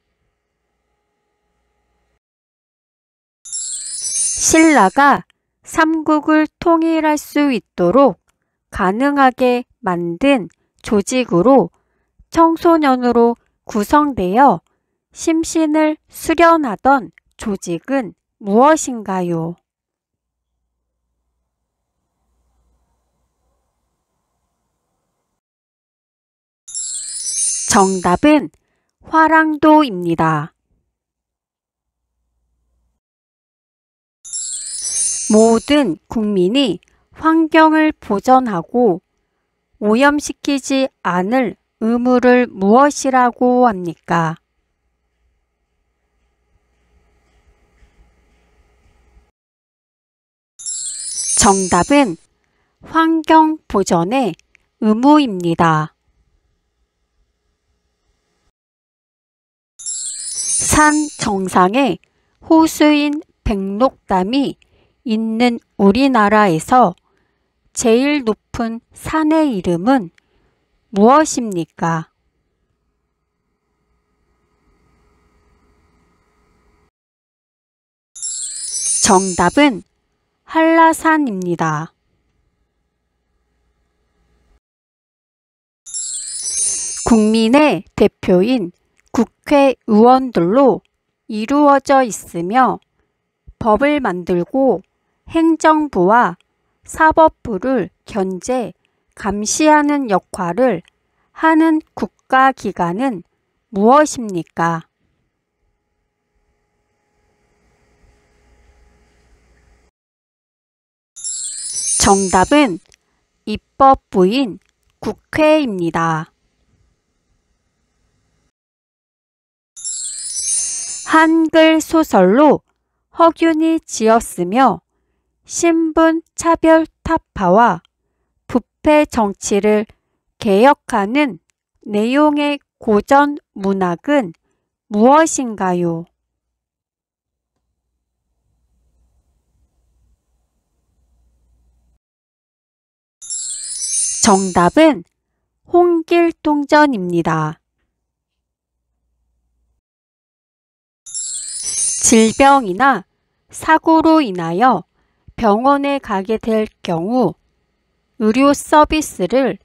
신라가 삼국을 통일할 수 있도록 가능하게 만든 조직으로 청소년으로 구성되어 심신을 수련하던 조직은 무엇인가요? 정답은 화랑도입니다. 모든 국민이 환경을 보전하고 오염시키지 않을 의무를 무엇이라고 합니까? 정답은 환경 보전의 의무입니다. 산 정상에 호수인 백록담이 있는 우리나라에서 제일 높은 산의 이름은 무엇입니까? 정답은 한라산입니다. 국민의 대표인 국회의원들로 이루어져 있으며 법을 만들고 행정부와 사법부를 견제, 감시하는 역할을 하는 국가기관은 무엇입니까? 정답은 입법부인 국회입니다. 한글 소설로 허균이 지었으며 신분 차별 타파와 부패 정치를 개혁하는 내용의 고전 문학은 무엇인가요? 정답은 홍길동전입니다. 질병이나 사고로 인하여 병원에 가게 될 경우 의료 서비스를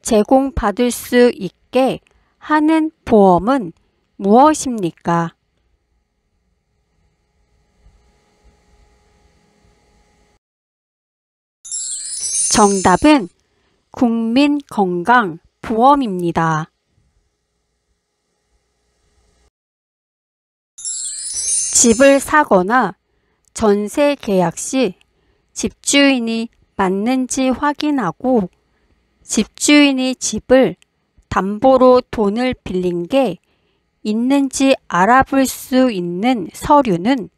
제공받을 수 있게 하는 보험은 무엇입니까? 정답은 국민건강보험입니다. 집을 사거나 전세 계약 시 집주인이 맞는지 확인하고 집주인이 집을 담보로 돈을 빌린 게 있는지 알아볼 수 있는 서류는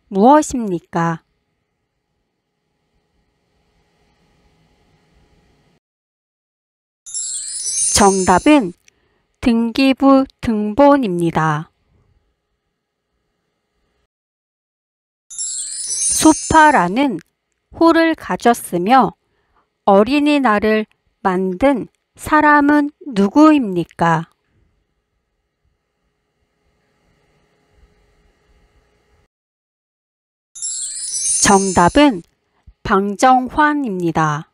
무엇입니까? 정답은 등기부 등본입니다. 소파라는 호를 가졌으며 어린이날을 만든 사람은 누구입니까? 정답은 방정환입니다.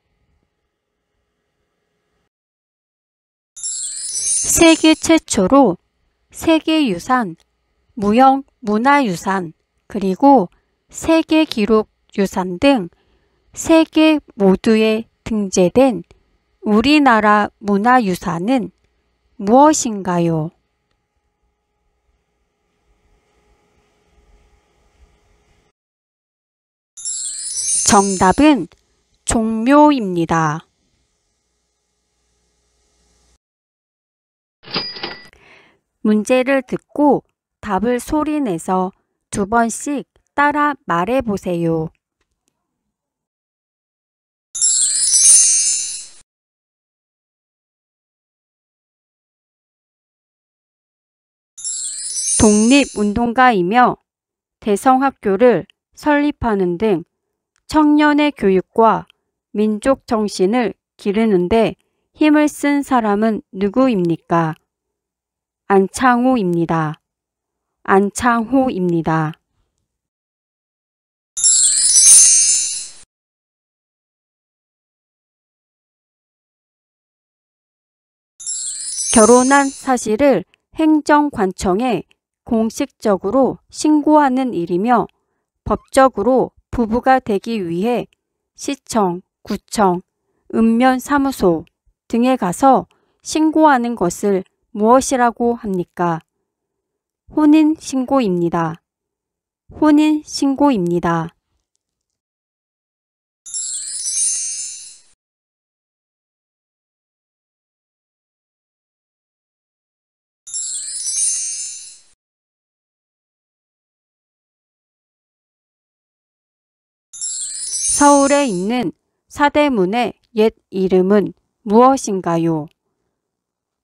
세계 최초로 세계유산, 무형문화유산, 그리고 세계기록유산 등 세 개 모두에 등재된 우리나라 문화유산은 무엇인가요? 정답은 종묘입니다. 문제를 듣고 답을 소리내서 2번씩 따라 말해보세요. 독립운동가이며 대성학교를 설립하는 등 청년의 교육과 민족 정신을 기르는데 힘을 쓴 사람은 누구입니까? 안창호입니다. 안창호입니다. 결혼한 사실을 행정관청에 공식적으로 신고하는 일이며 법적으로 부부가 되기 위해 시청, 구청, 읍면사무소 등에 가서 신고하는 것을 무엇이라고 합니까? 혼인신고입니다. 혼인신고입니다. 서울에 있는 사대문의 옛 이름은 무엇인가요?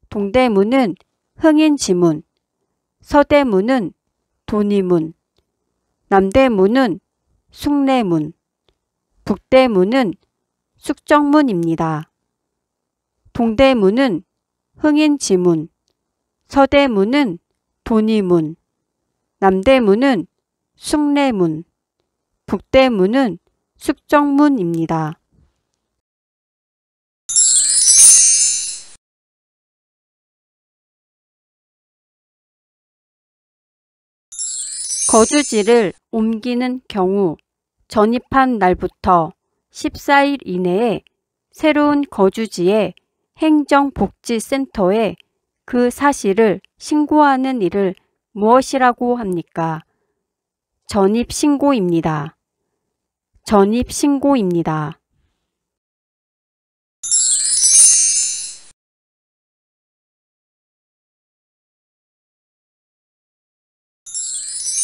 동대문은 흥인지문, 서대문은 돈이문, 남대문은 숭례문, 북대문은 숙정문입니다. 동대문은 흥인지문, 서대문은 돈이문, 남대문은 숭례문, 북대문은 숙정문입니다. 거주지를 옮기는 경우 전입한 날부터 14일 이내에 새로운 거주지의 행정복지센터에 그 사실을 신고하는 일을 무엇이라고 합니까? 전입신고입니다. 전입신고입니다.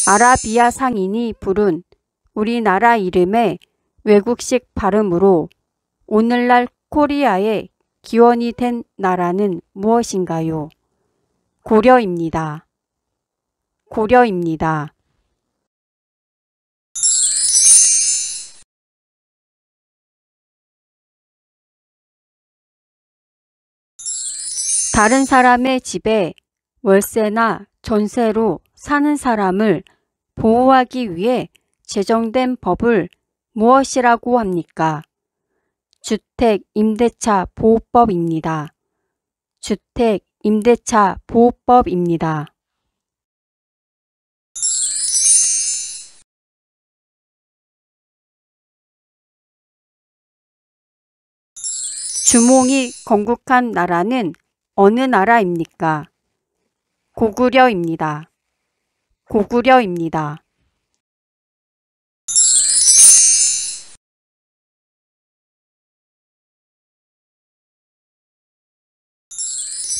아라비아 상인이 부른 우리나라 이름의 외국식 발음으로 오늘날 코리아의 기원이 된 나라는 무엇인가요? 고려입니다. 고려입니다. 다른 사람의 집에 월세나 전세로 사는 사람을 보호하기 위해 제정된 법을 무엇이라고 합니까? 주택임대차 보호법입니다. 주택임대차 보호법입니다. 주몽이 건국한 나라는 어느 나라입니까? 고구려입니다. 고구려입니다.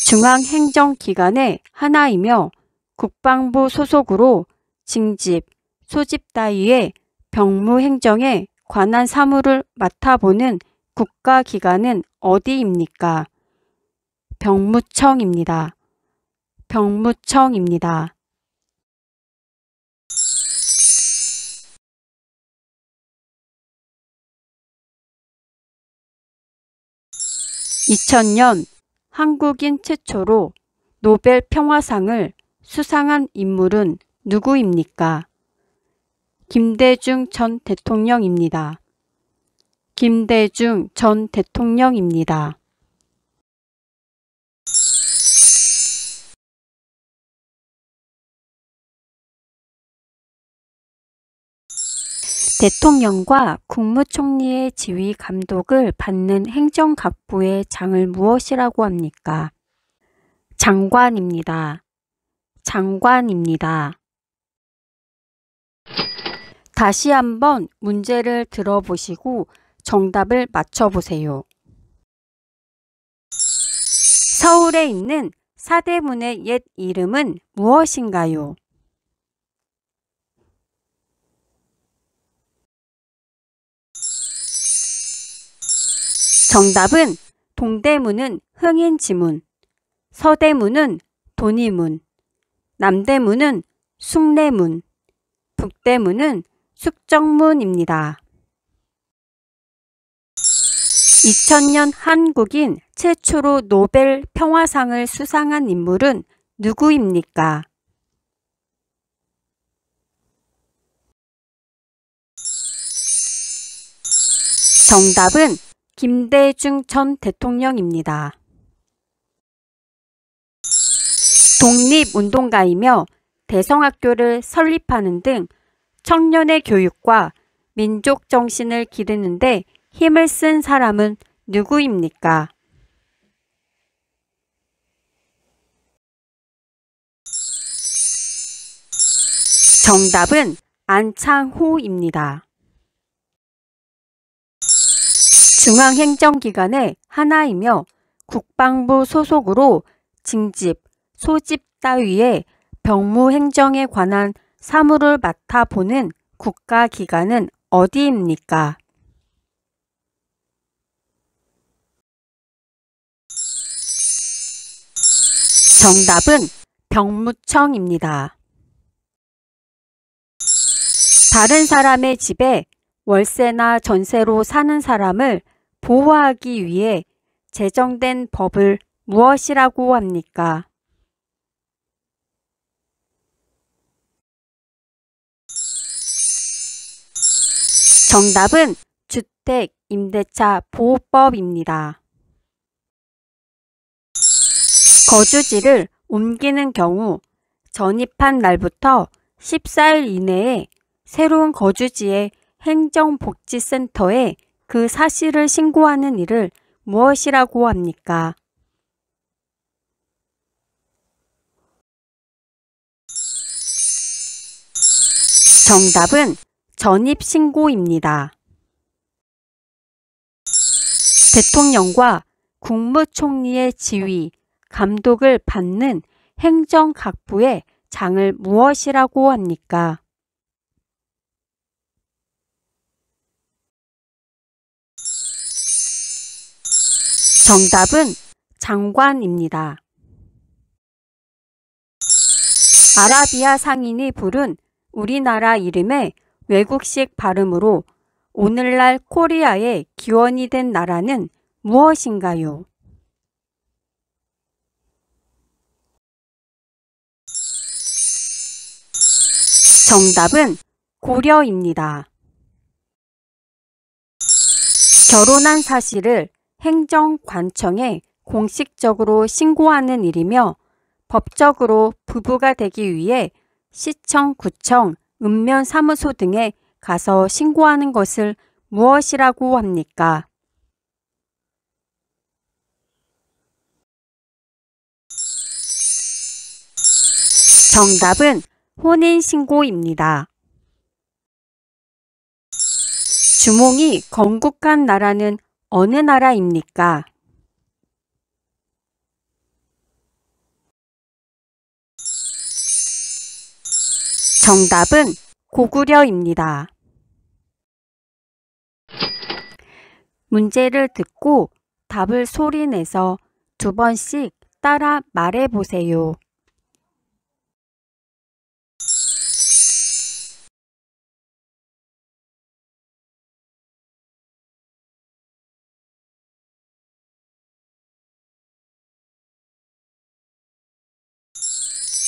중앙행정기관의 하나이며 국방부 소속으로 징집, 소집 따위의 병무행정에 관한 사무를 맡아보는 국가기관은 어디입니까? 병무청입니다. 병무청입니다. (2000년) 한국인 최초로 노벨 평화상을 수상한 인물은 누구입니까? 김대중 전 대통령입니다. 김대중 전 대통령입니다. 대통령과 국무총리의 지휘 감독을 받는 행정각부의 장을 무엇이라고 합니까? 장관입니다. 장관입니다. 다시 한번 문제를 들어보시고 정답을 맞춰보세요. 서울에 있는 사대문의 옛 이름은 무엇인가요? 정답은 동대문은 흥인지문, 서대문은 돈이문, 남대문은 숭례문, 북대문은 숙정문입니다. 2000년 한국인 최초로 노벨 평화상을 수상한 인물은 누구입니까? 정답은 김대중 전 대통령입니다. 독립운동가이며 대성학교를 설립하는 등 청년의 교육과 민족 정신을 기르는 데 힘을 쓴 사람은 누구입니까? 정답은 안창호입니다. 중앙행정기관의 하나이며 국방부 소속으로 징집, 소집 따위의 병무행정에 관한 사무를 맡아보는 국가기관은 어디입니까? 정답은 병무청입니다. 다른 사람의 집에 월세나 전세로 사는 사람을 보호하기 위해 제정된 법을 무엇이라고 합니까? 정답은 주택 임대차 보호법입니다. 거주지를 옮기는 경우 전입한 날부터 14일 이내에 새로운 거주지의 행정복지센터에 그 사실을 신고하는 일을 무엇이라고 합니까? 정답은 전입신고입니다. 대통령과 국무총리의 지휘, 감독을 받는 행정각부의 장을 무엇이라고 합니까? 정답은 장관입니다. 아라비아 상인이 부른 우리나라 이름의 외국식 발음으로 오늘날 코리아의 기원이 된 나라는 무엇인가요? 정답은 고려입니다. 결혼한 사실을 행정관청에 공식적으로 신고하는 일이며 법적으로 부부가 되기 위해 시청, 구청, 읍면사무소 등에 가서 신고하는 것을 무엇이라고 합니까? 정답은 혼인신고입니다. 주몽이 건국한 나라는 어느 나라입니까? 정답은 고구려입니다. 문제를 듣고 답을 소리내서 2번씩 따라 말해보세요.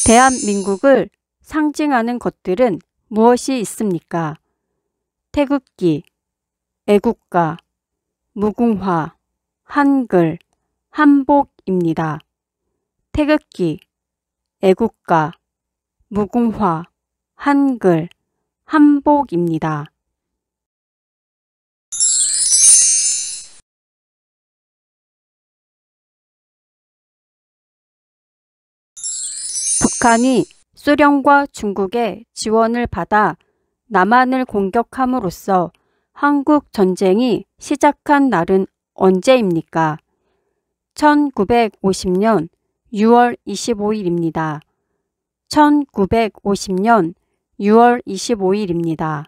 대한민국을 상징하는 것들은 무엇이 있습니까? 태극기, 애국가, 무궁화, 한글, 한복입니다. 태극기, 애국가, 무궁화, 한글, 한복입니다. 북한이 소련과 중국의 지원을 받아 남한을 공격함으로써 한국 전쟁이 시작한 날은 언제입니까? 1950년 6월 25일입니다. 1950년 6월 25일입니다.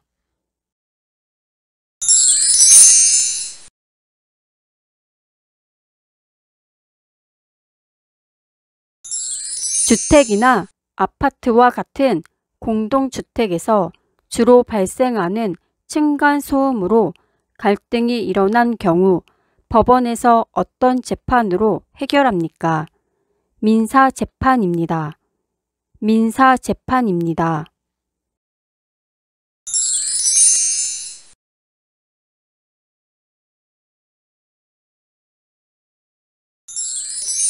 주택이나 아파트와 같은 공동주택에서 주로 발생하는 층간소음으로 갈등이 일어난 경우 법원에서 어떤 재판으로 해결합니까? 민사재판입니다. 민사재판입니다.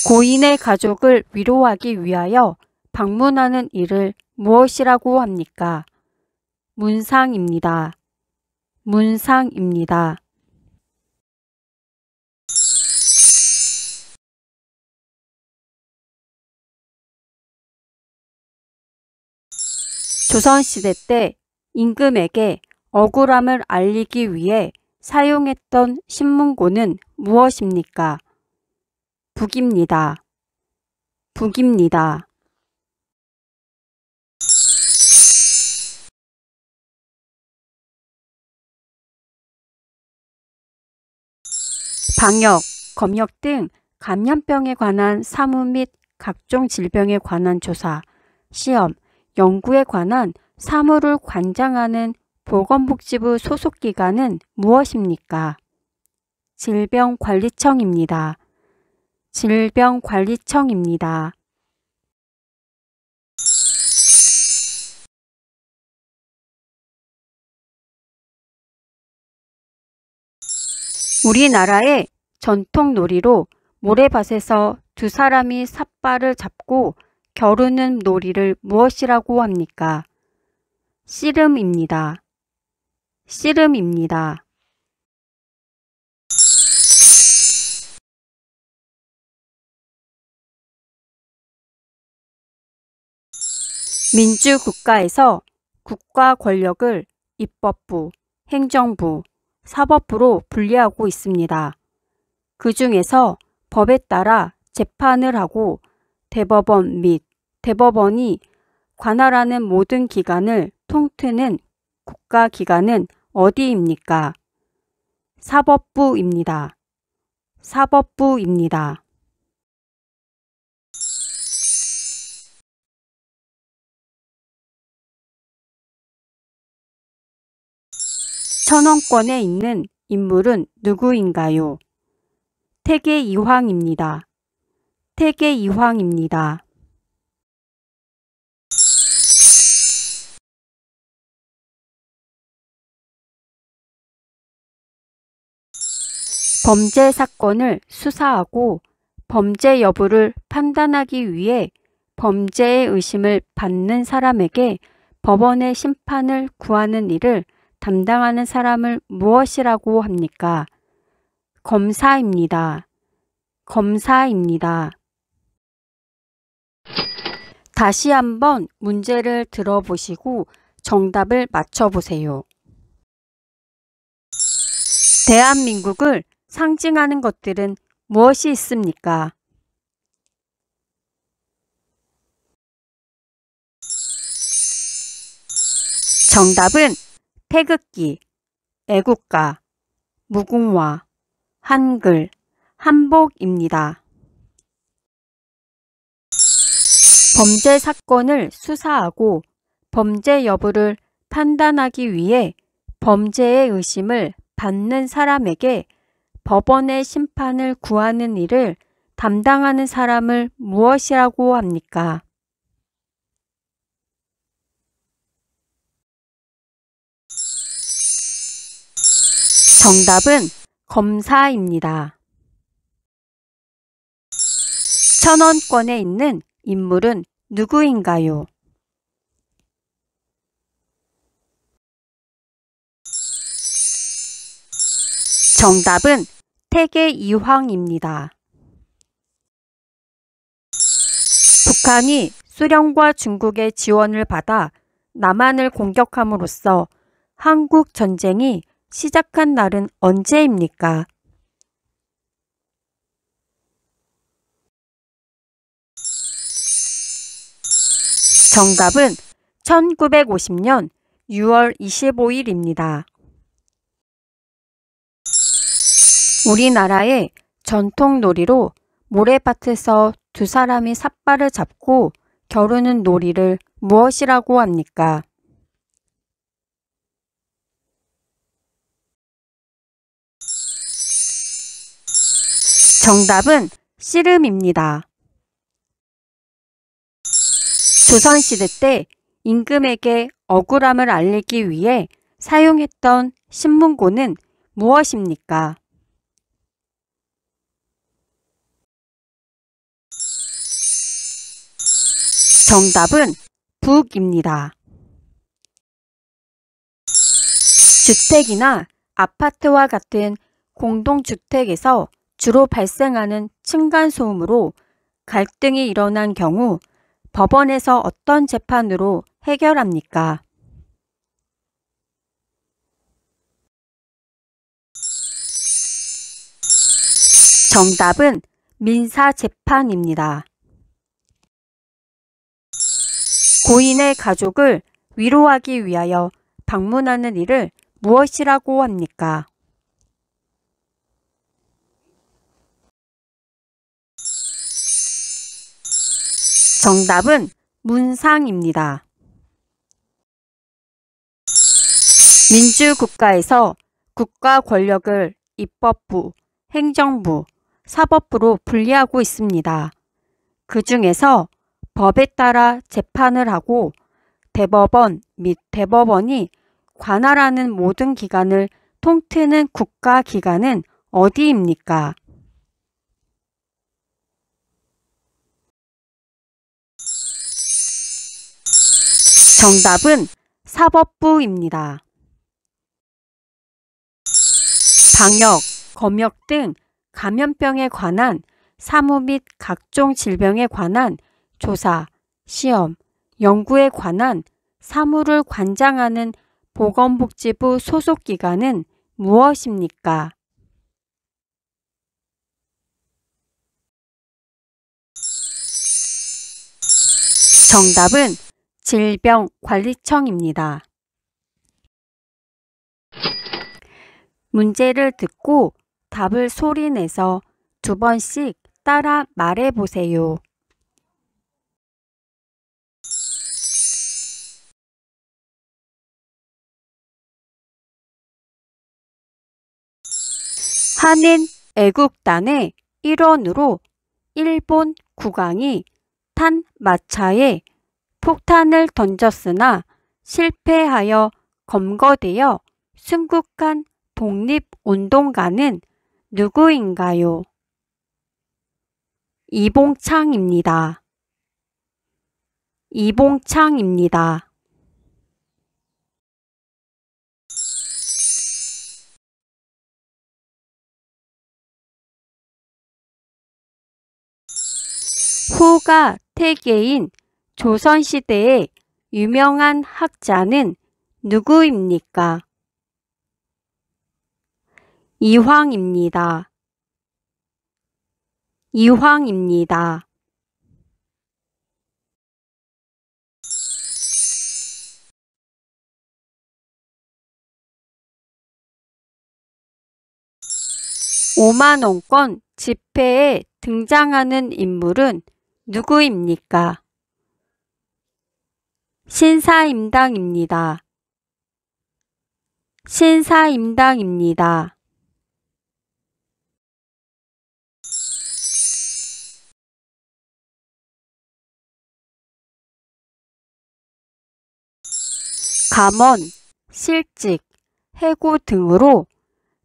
고인의 가족을 위로하기 위하여 방문하는 일을 무엇이라고 합니까? 문상입니다. 문상입니다. 조선시대 때 임금에게 억울함을 알리기 위해 사용했던 신문고는 무엇입니까? 북입니다. 북입니다. 방역, 검역 등 감염병에 관한 사무 및 각종 질병에 관한 조사, 시험, 연구에 관한 사무를 관장하는 보건복지부 소속기관은 무엇입니까? 질병관리청입니다. 질병관리청입니다. 우리나라의 전통 놀이로 모래밭에서 두 사람이 삿발을 잡고 겨루는 놀이를 무엇이라고 합니까? 씨름입니다. 씨름입니다. 민주국가에서 국가 권력을 입법부, 행정부, 사법부로 분리하고 있습니다. 그 중에서 법에 따라 재판을 하고 대법원 및 대법원이 관할하는 모든 기관을 통트는 국가기관은 어디입니까? 사법부입니다. 사법부입니다. 천원권에 있는 인물은 누구인가요? 태계이황입니다. 태계이황입니다. 범죄 사건을 수사하고 범죄 여부를 판단하기 위해 범죄의 의심을 받는 사람에게 법원의 심판을 구하는 일을 담당하는 사람을 무엇이라고 합니까? 검사입니다. 검사입니다. 다시 한번 문제를 들어보시고 정답을 맞춰보세요. 대한민국을 상징하는 것들은 무엇이 있습니까? 정답은 태극기, 애국가, 무궁화, 한글, 한복입니다. 범죄 사건을 수사하고 범죄 여부를 판단하기 위해 범죄의 의심을 받는 사람에게 법원의 심판을 구하는 일을 담당하는 사람을 무엇이라고 합니까? 정답은 검사입니다. 천원권에 있는 인물은 누구인가요? 정답은 태계이황입니다. 북한이 소련과 중국의 지원을 받아 남한을 공격함으로써 한국 전쟁이 시작한 날은 언제입니까? 정답은 1950년 6월 25일입니다. 우리나라의 전통 놀이로 모래밭에서 두 사람이 삿발을 잡고 겨루는 놀이를 무엇이라고 합니까? 정답은 씨름입니다. 조선시대 때 임금에게 억울함을 알리기 위해 사용했던 신문고는 무엇입니까? 정답은 북입니다. 주택이나 아파트와 같은 공동주택에서 주로 발생하는 층간소음으로 갈등이 일어난 경우 법원에서 어떤 재판으로 해결합니까? 정답은 민사재판입니다. 고인의 가족을 위로하기 위하여 방문하는 일을 무엇이라고 합니까? 정답은 문상입니다. 민주국가에서 국가 권력을 입법부, 행정부, 사법부로 분리하고 있습니다. 그 중에서 법에 따라 재판을 하고 대법원 및 대법원이 관할하는 모든 기관을 통트는 국가기관은 어디입니까? 정답은 사법부입니다. 방역, 검역 등 감염병에 관한 사무 및 각종 질병에 관한 조사, 시험, 연구에 관한 사무를 관장하는 보건복지부 소속기관은 무엇입니까? 정답은 질병관리청입니다. 문제를 듣고 답을 소리내서 두 번씩 따라 말해보세요. 한인 애국단의 일원으로 일본 국왕이 탄 마차에 폭탄을 던졌으나 실패하여 검거되어 순국한 독립운동가는 누구인가요? 이봉창입니다. 이봉창입니다. 후가 태계인 조선시대의 유명한 학자는 누구입니까? 이황입니다. 이황입니다. 오만원권 집회에 등장하는 인물은 누구입니까? 신사임당입니다. 신사임당입니다. 감원, 실직, 해고 등으로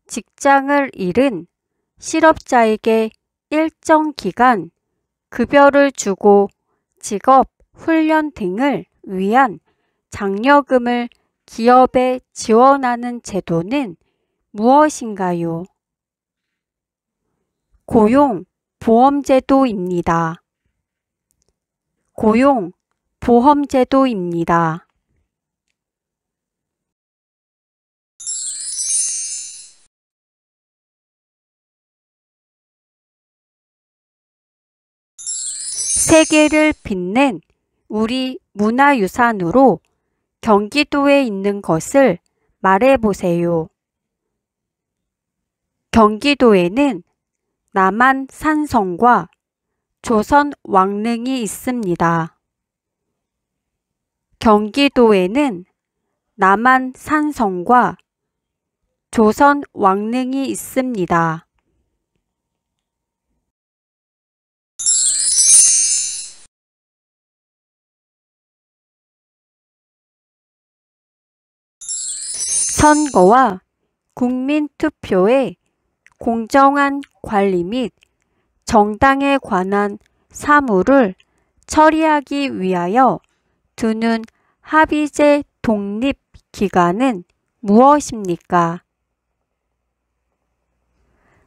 직장을 잃은 실업자에게 일정 기간 급여를 주고 직업 훈련 등을 위한 장려금을 기업에 지원하는 제도는 무엇인가요? 고용보험제도입니다. 고용보험제도입니다. 세계를 빛낸 우리 문화유산으로 경기도에 있는 것을 말해보세요. 경기도에는 남한산성과 조선 왕릉이 있습니다. 경기도에는 남한산성과 조선 왕릉이 있습니다. 선거와 국민투표의 공정한 관리 및 정당에 관한 사무를 처리하기 위하여 두는 합의제 독립기관은 무엇입니까?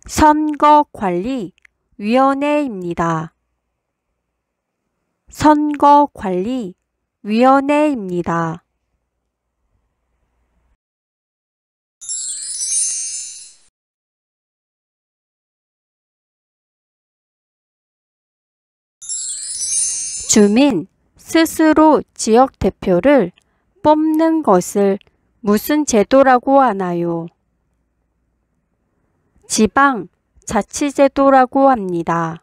선거관리위원회입니다. 선거관리위원회입니다. 주민 스스로 지역 대표를 뽑는 것을 무슨 제도라고 하나요? 지방자치제도라고 합니다.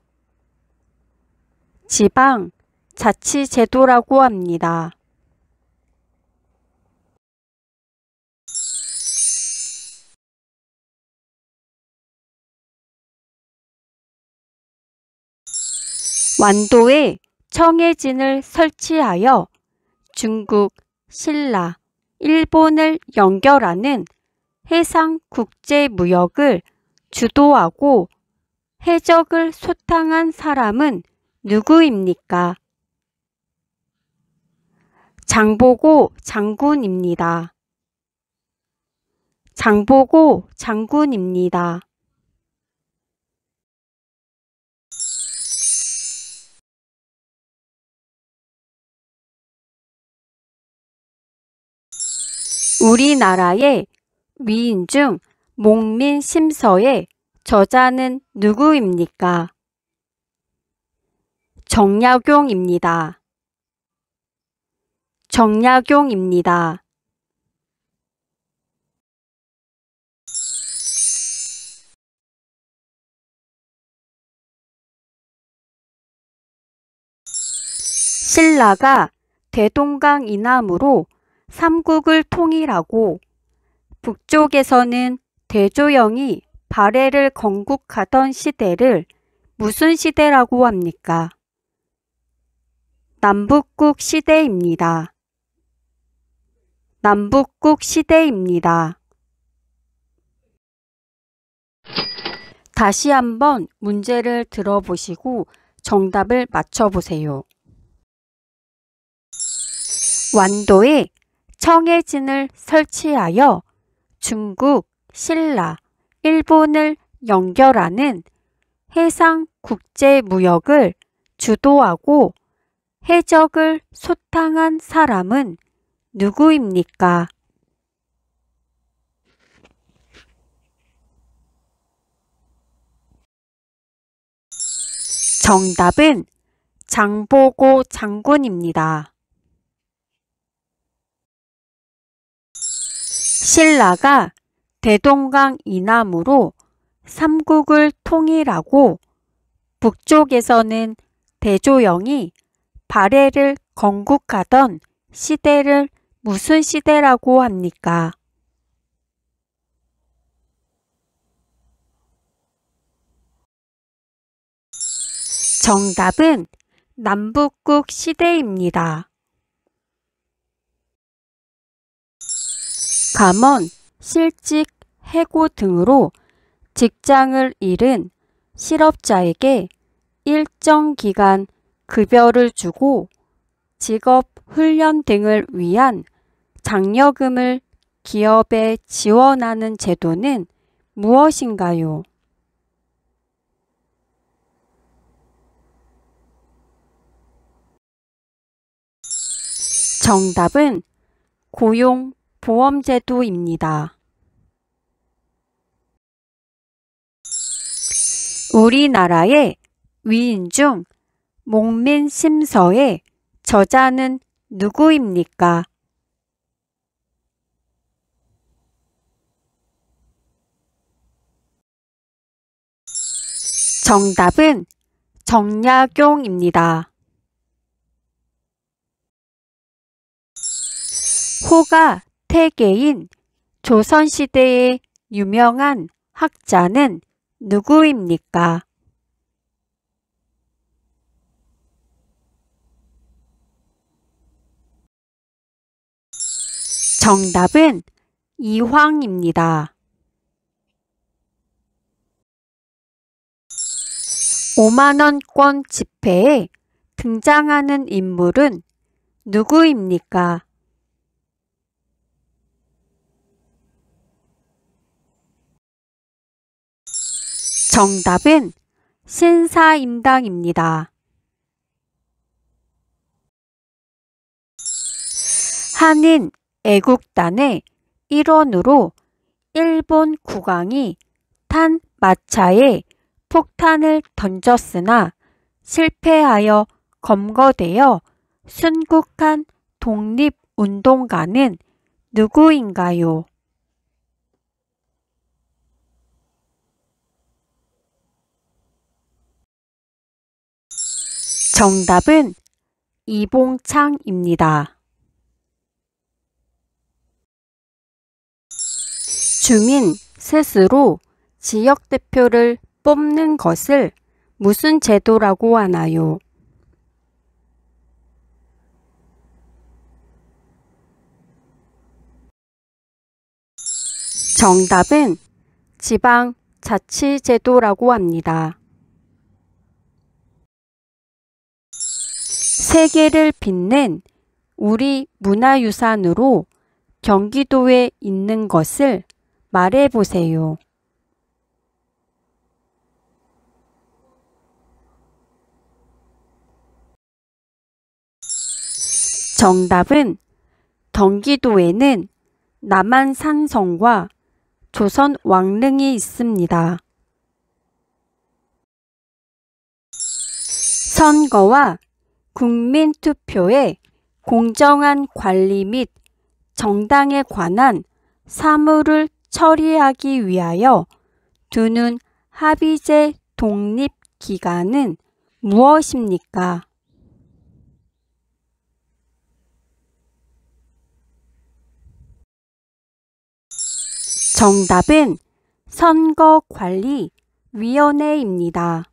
지방자치제도라고 합니다. 완도에 청해진을 설치하여 중국, 신라, 일본을 연결하는 해상국제무역을 주도하고 해적을 소탕한 사람은 누구입니까? 장보고 장군입니다. 장보고 장군입니다. 우리나라의 위인 중 목민심서의 저자는 누구입니까? 정약용입니다. 정약용입니다. 신라가 대동강 이남으로 삼국을 통일하고 북쪽에서는 대조영이 발해를 건국하던 시대를 무슨 시대라고 합니까? 남북국 시대입니다. 남북국 시대입니다. 다시 한번 문제를 들어보시고 정답을 맞춰보세요. 완도에 청해진을 설치하여 중국, 신라, 일본을 연결하는 해상국제무역을 주도하고 해적을 소탕한 사람은 누구입니까? 정답은 장보고 장군입니다. 신라가 대동강 이남으로 삼국을 통일하고 북쪽에서는 대조영이 발해를 건국하던 시대를 무슨 시대라고 합니까? 정답은 남북국 시대입니다. 감원, 실직, 해고 등으로 직장을 잃은 실업자에게 일정 기간 급여를 주고 직업 훈련 등을 위한 장려금을 기업에 지원하는 제도는 무엇인가요? 정답은 고용보험제도입니다. 우리나라의 위인 중 목민심서의 저자는 누구입니까? 정답은 정약용입니다. 호가 태계인 조선시대의 유명한 학자는 누구입니까? 정답은 이황입니다. 5만원권 지폐에 등장하는 인물은 누구입니까? 정답은 신사임당입니다. 한인 애국단의 일원으로 일본 국왕이 탄 마차에 폭탄을 던졌으나 실패하여 검거되어 순국한 독립운동가는 누구인가요? 정답은 이봉창입니다. 주민 스스로 지역대표를 뽑는 것을 무슨 제도라고 하나요? 정답은 지방자치제도라고 합니다. 세계를 빛낸 우리 문화유산으로 경기도에 있는 것을 말해보세요. 정답은 경기도에는 남한산성과 조선 왕릉이 있습니다. 선거와 국민투표의 공정한 관리 및 정당에 관한 사무를 처리하기 위하여 두는 합의제 독립기관은 무엇입니까? 정답은 선거관리위원회입니다.